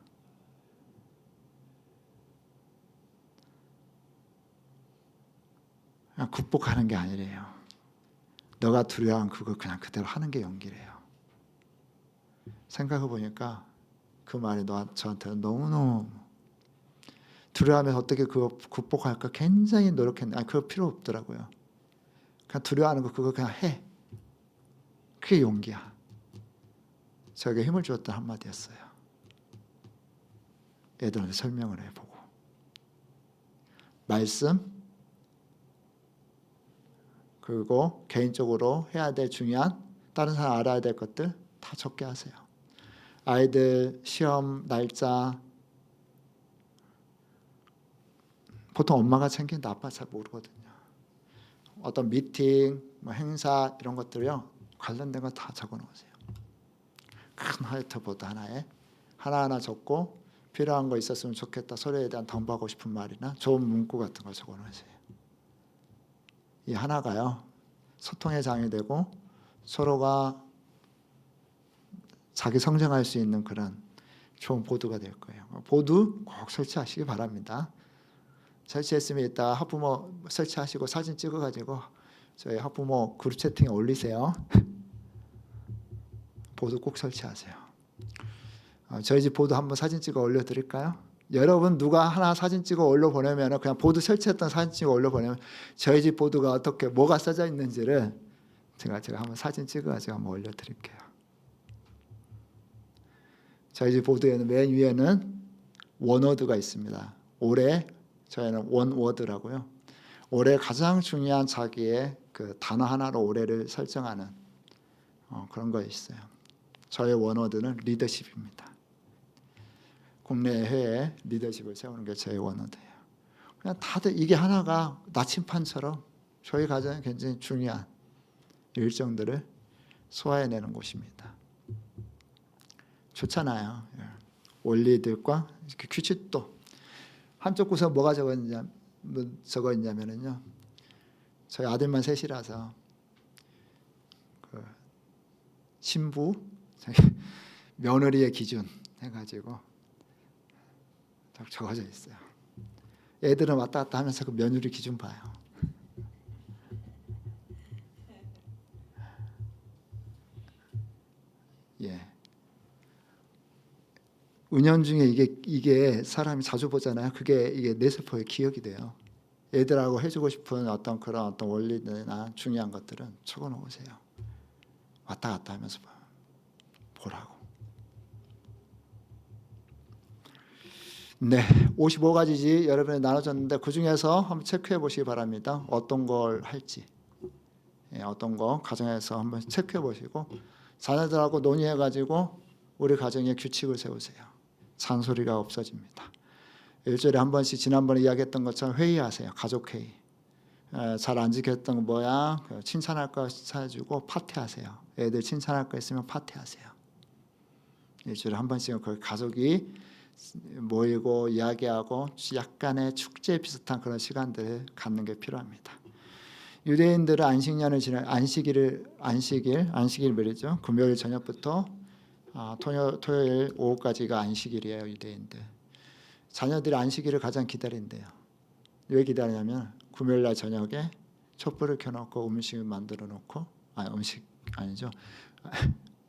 그냥 극복하는 게 아니래요. 너가 두려워하는 그거 그냥 그대로 하는 게 용기래요. 생각해 보니까 그 말이 저한테는 너무너무 두려워하면서 어떻게 그거 극복할까 굉장히 노력했는데 그거 필요 없더라고요. 그냥 두려워하는 거 그거 그냥 해. 그게 용기야. 저에게 힘을 주었던 한마디였어요. 애들한테 설명을 해보고 말씀 그리고 개인적으로 해야 될 중요한 다른 사람 알아야 될 것들 다 적게 하세요. 아이들 시험 날짜 보통 엄마가 챙기는데 아빠 잘 모르거든요. 어떤 미팅, 뭐 행사 이런 것들요 관련된 거 다 적어놓으세요. 큰 화이트보드 하나에 하나하나 적고 필요한 거 있었으면 좋겠다 서로에 대한 당부하고 싶은 말이나 좋은 문구 같은 거 적어놓으세요. 이 하나가요 소통의 장이 되고 서로가 자기 성장할 수 있는 그런 좋은 보드가 될 거예요. 보드 꼭 설치하시기 바랍니다. 설치했으면 이따 학부모 설치하시고 사진 찍어가지고 저희 학부모 그룹 채팅에 올리세요. 보드 꼭 설치하세요. 저희 집 보드 한번 사진 찍어 올려드릴까요? 여러분 누가 하나 사진 찍어 올려보내면 그냥 보드 설치했던 사진 찍어 올려보내면 저희 집 보드가 어떻게 뭐가 써져 있는지를 제가 한번 사진 찍어가지고 한번 올려드릴게요. 저희 집 보드에는 맨 위에는 원워드가 있습니다. 올해 저희는 원워드라고요. 올해 가장 중요한 자기의 그 단어 하나로 올해를 설정하는 그런 거 있어요. 저의 원워드는 리더십입니다. 국내 해외 리더십을 세우는 게 저의 원워드예요. 그냥 다들 이게 하나가 나침판처럼 저희 가정에 굉장히 중요한 일정들을 소화해내는 곳입니다. 좋잖아요. 원리들과 규칙도 한쪽 구석에 뭐가 적어 있냐면요. 저희 아들만 셋이라서 그 신부 며느리의 기준 해가지고 딱 적어져 있어요. 애들은 왔다 갔다 하면서 그 며느리 기준 봐요. 예. 은연중에 이게 사람이 자주 보잖아요. 그게 이게 뇌세포에 기억이 돼요. 애들하고 해주고 싶은 그런 어떤 원리나 중요한 것들은 적어놓으세요. 왔다 갔다 하면서 보라고. 네, 55가지지 여러분이 나눠졌는데 그 중에서 한번 체크해 보시기 바랍니다. 어떤 걸 할지, 어떤 거 가정에서 한번 체크해 보시고 자녀들하고 논의해 가지고 우리 가정에 규칙을 세우세요. 잔소리가 없어집니다. 일주일에 한 번씩 지난번에 이야기했던 것처럼 회의하세요. 가족 회의. 잘 안 지켰던 거 뭐야? 칭찬할 거 칭찬해주고 파티하세요. 애들 칭찬할 거 있으면 파티하세요. 일주일에 한 번씩은 그 가족이 모이고 이야기하고 약간의 축제 비슷한 그런 시간들을 갖는 게 필요합니다. 유대인들은 안식년을 지나 안식일 말이죠. 금요일 저녁부터 토요일 오후까지가 안식일이에요. 유대인들. 자녀들이 안식일을 가장 기다린대요. 왜 기다리냐면 금요일 날 저녁에 촛불을 켜놓고 음식을 만들어 놓고 음식 아니죠.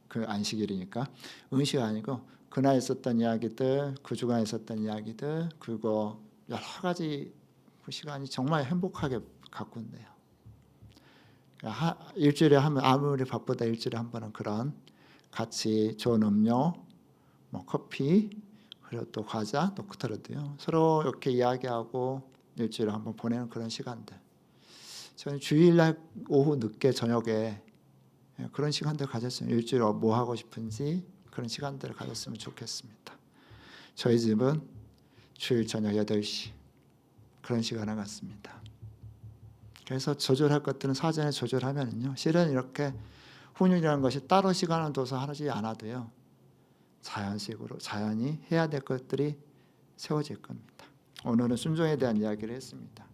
그 안식일이니까 음식 아니고 그날 있었던 이야기들, 그 주간 있었던 이야기들, 그리고 여러 가지 그 시간이 정말 행복하게 가꾼대요. 일주일에 하면 아무리 바쁘다 일주일에 한 번은 그런 같이 좋은 음료, 뭐 커피, 그리고 또 과자, 또 그렇더라도요. 서로 이렇게 이야기하고 일주일에 한 번 보내는 그런 시간들. 저는 주일날 오후 늦게 저녁에 그런 시간들 가졌으면 일주일에 뭐 하고 싶은지 그런 시간들을 가졌으면 좋겠습니다. 저희 집은 주일 저녁 8시 그런 시간을 갖습니다. 그래서 조절할 것들은 사전에 조절하면요. 실은 이렇게 훈육이라는 것이 따로 시간을 둬서 하지 않아도요. 자연식으로 자연히 해야 될 것들이 세워질 겁니다. 오늘은 순종에 대한 이야기를 했습니다.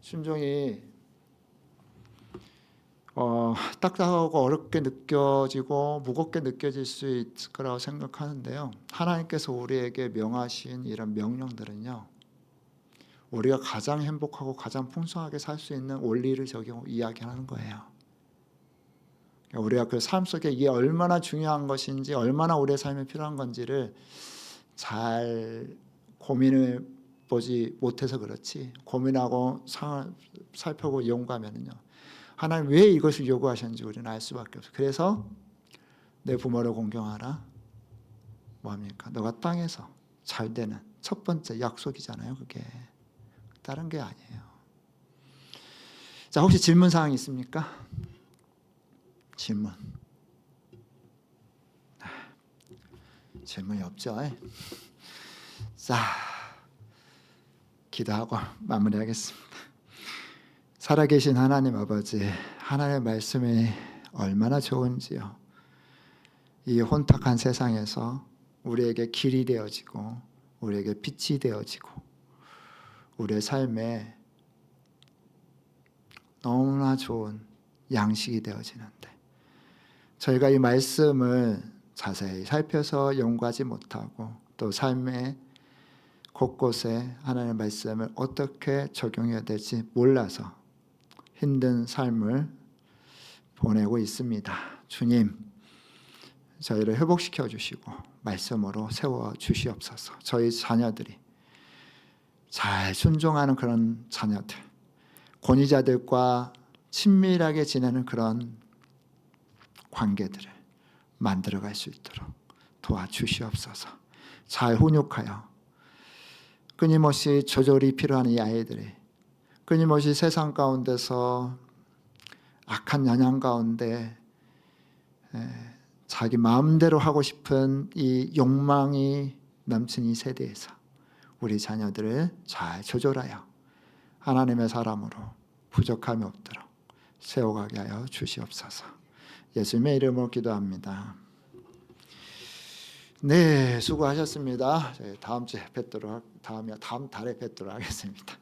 순종이 딱딱하고 어렵게 느껴지고 무겁게 느껴질 수 있을 거라고 생각하는데요. 하나님께서 우리에게 명하신 이런 명령들은요. 우리가 가장 행복하고 가장 풍성하게 살 수 있는 원리를 저기 이야기하는 거예요. 우리가 그 삶 속에 이게 얼마나 중요한 것인지, 얼마나 우리의 삶에 필요한 건지를 잘 고민을 보지 못해서 그렇지, 고민하고 상황을 살펴보고 연구하면요, 하나님 왜 이것을 요구하셨는지 우리는 알 수밖에 없어요. 그래서 내 부모를 공경하라. 뭐합니까? 너가 땅에서 잘 되는 첫 번째 약속이잖아요. 그게 다른 게 아니에요. 자, 혹시 질문 사항 있습니까? 질문. 질문이 없죠? 자, 기도하고 마무리하겠습니다. 살아계신 하나님 아버지, 하나님의 말씀이 얼마나 좋은지요. 이 혼탁한 세상에서 우리에게 길이 되어지고 우리에게 빛이 되어지고 우리의 삶에 너무나 좋은 양식이 되어지는데, 저희가 이 말씀을 자세히 살펴서 연구하지 못하고 또 삶의 곳곳에 하나님의 말씀을 어떻게 적용해야 될지 몰라서 힘든 삶을 보내고 있습니다. 주님, 저희를 회복시켜 주시고 말씀으로 세워 주시옵소서. 저희 자녀들이 잘 순종하는 그런 자녀들, 권위자들과 친밀하게 지내는 그런 관계들을 만들어갈 수 있도록 도와주시옵소서. 잘 훈육하여 끊임없이 조절이 필요한 이 아이들이 끊임없이 세상 가운데서 악한 영향 가운데 자기 마음대로 하고 싶은 이 욕망이 넘친 이 세대에서 우리 자녀들을 잘 조절하여 하나님의 사람으로 부족함이 없도록 세워가게 하여 주시옵소서. 예수님의 이름으로 기도합니다. 네, 수고하셨습니다. 저희 다음 주에 뵙도록 다음 달에 뵙도록 하겠습니다.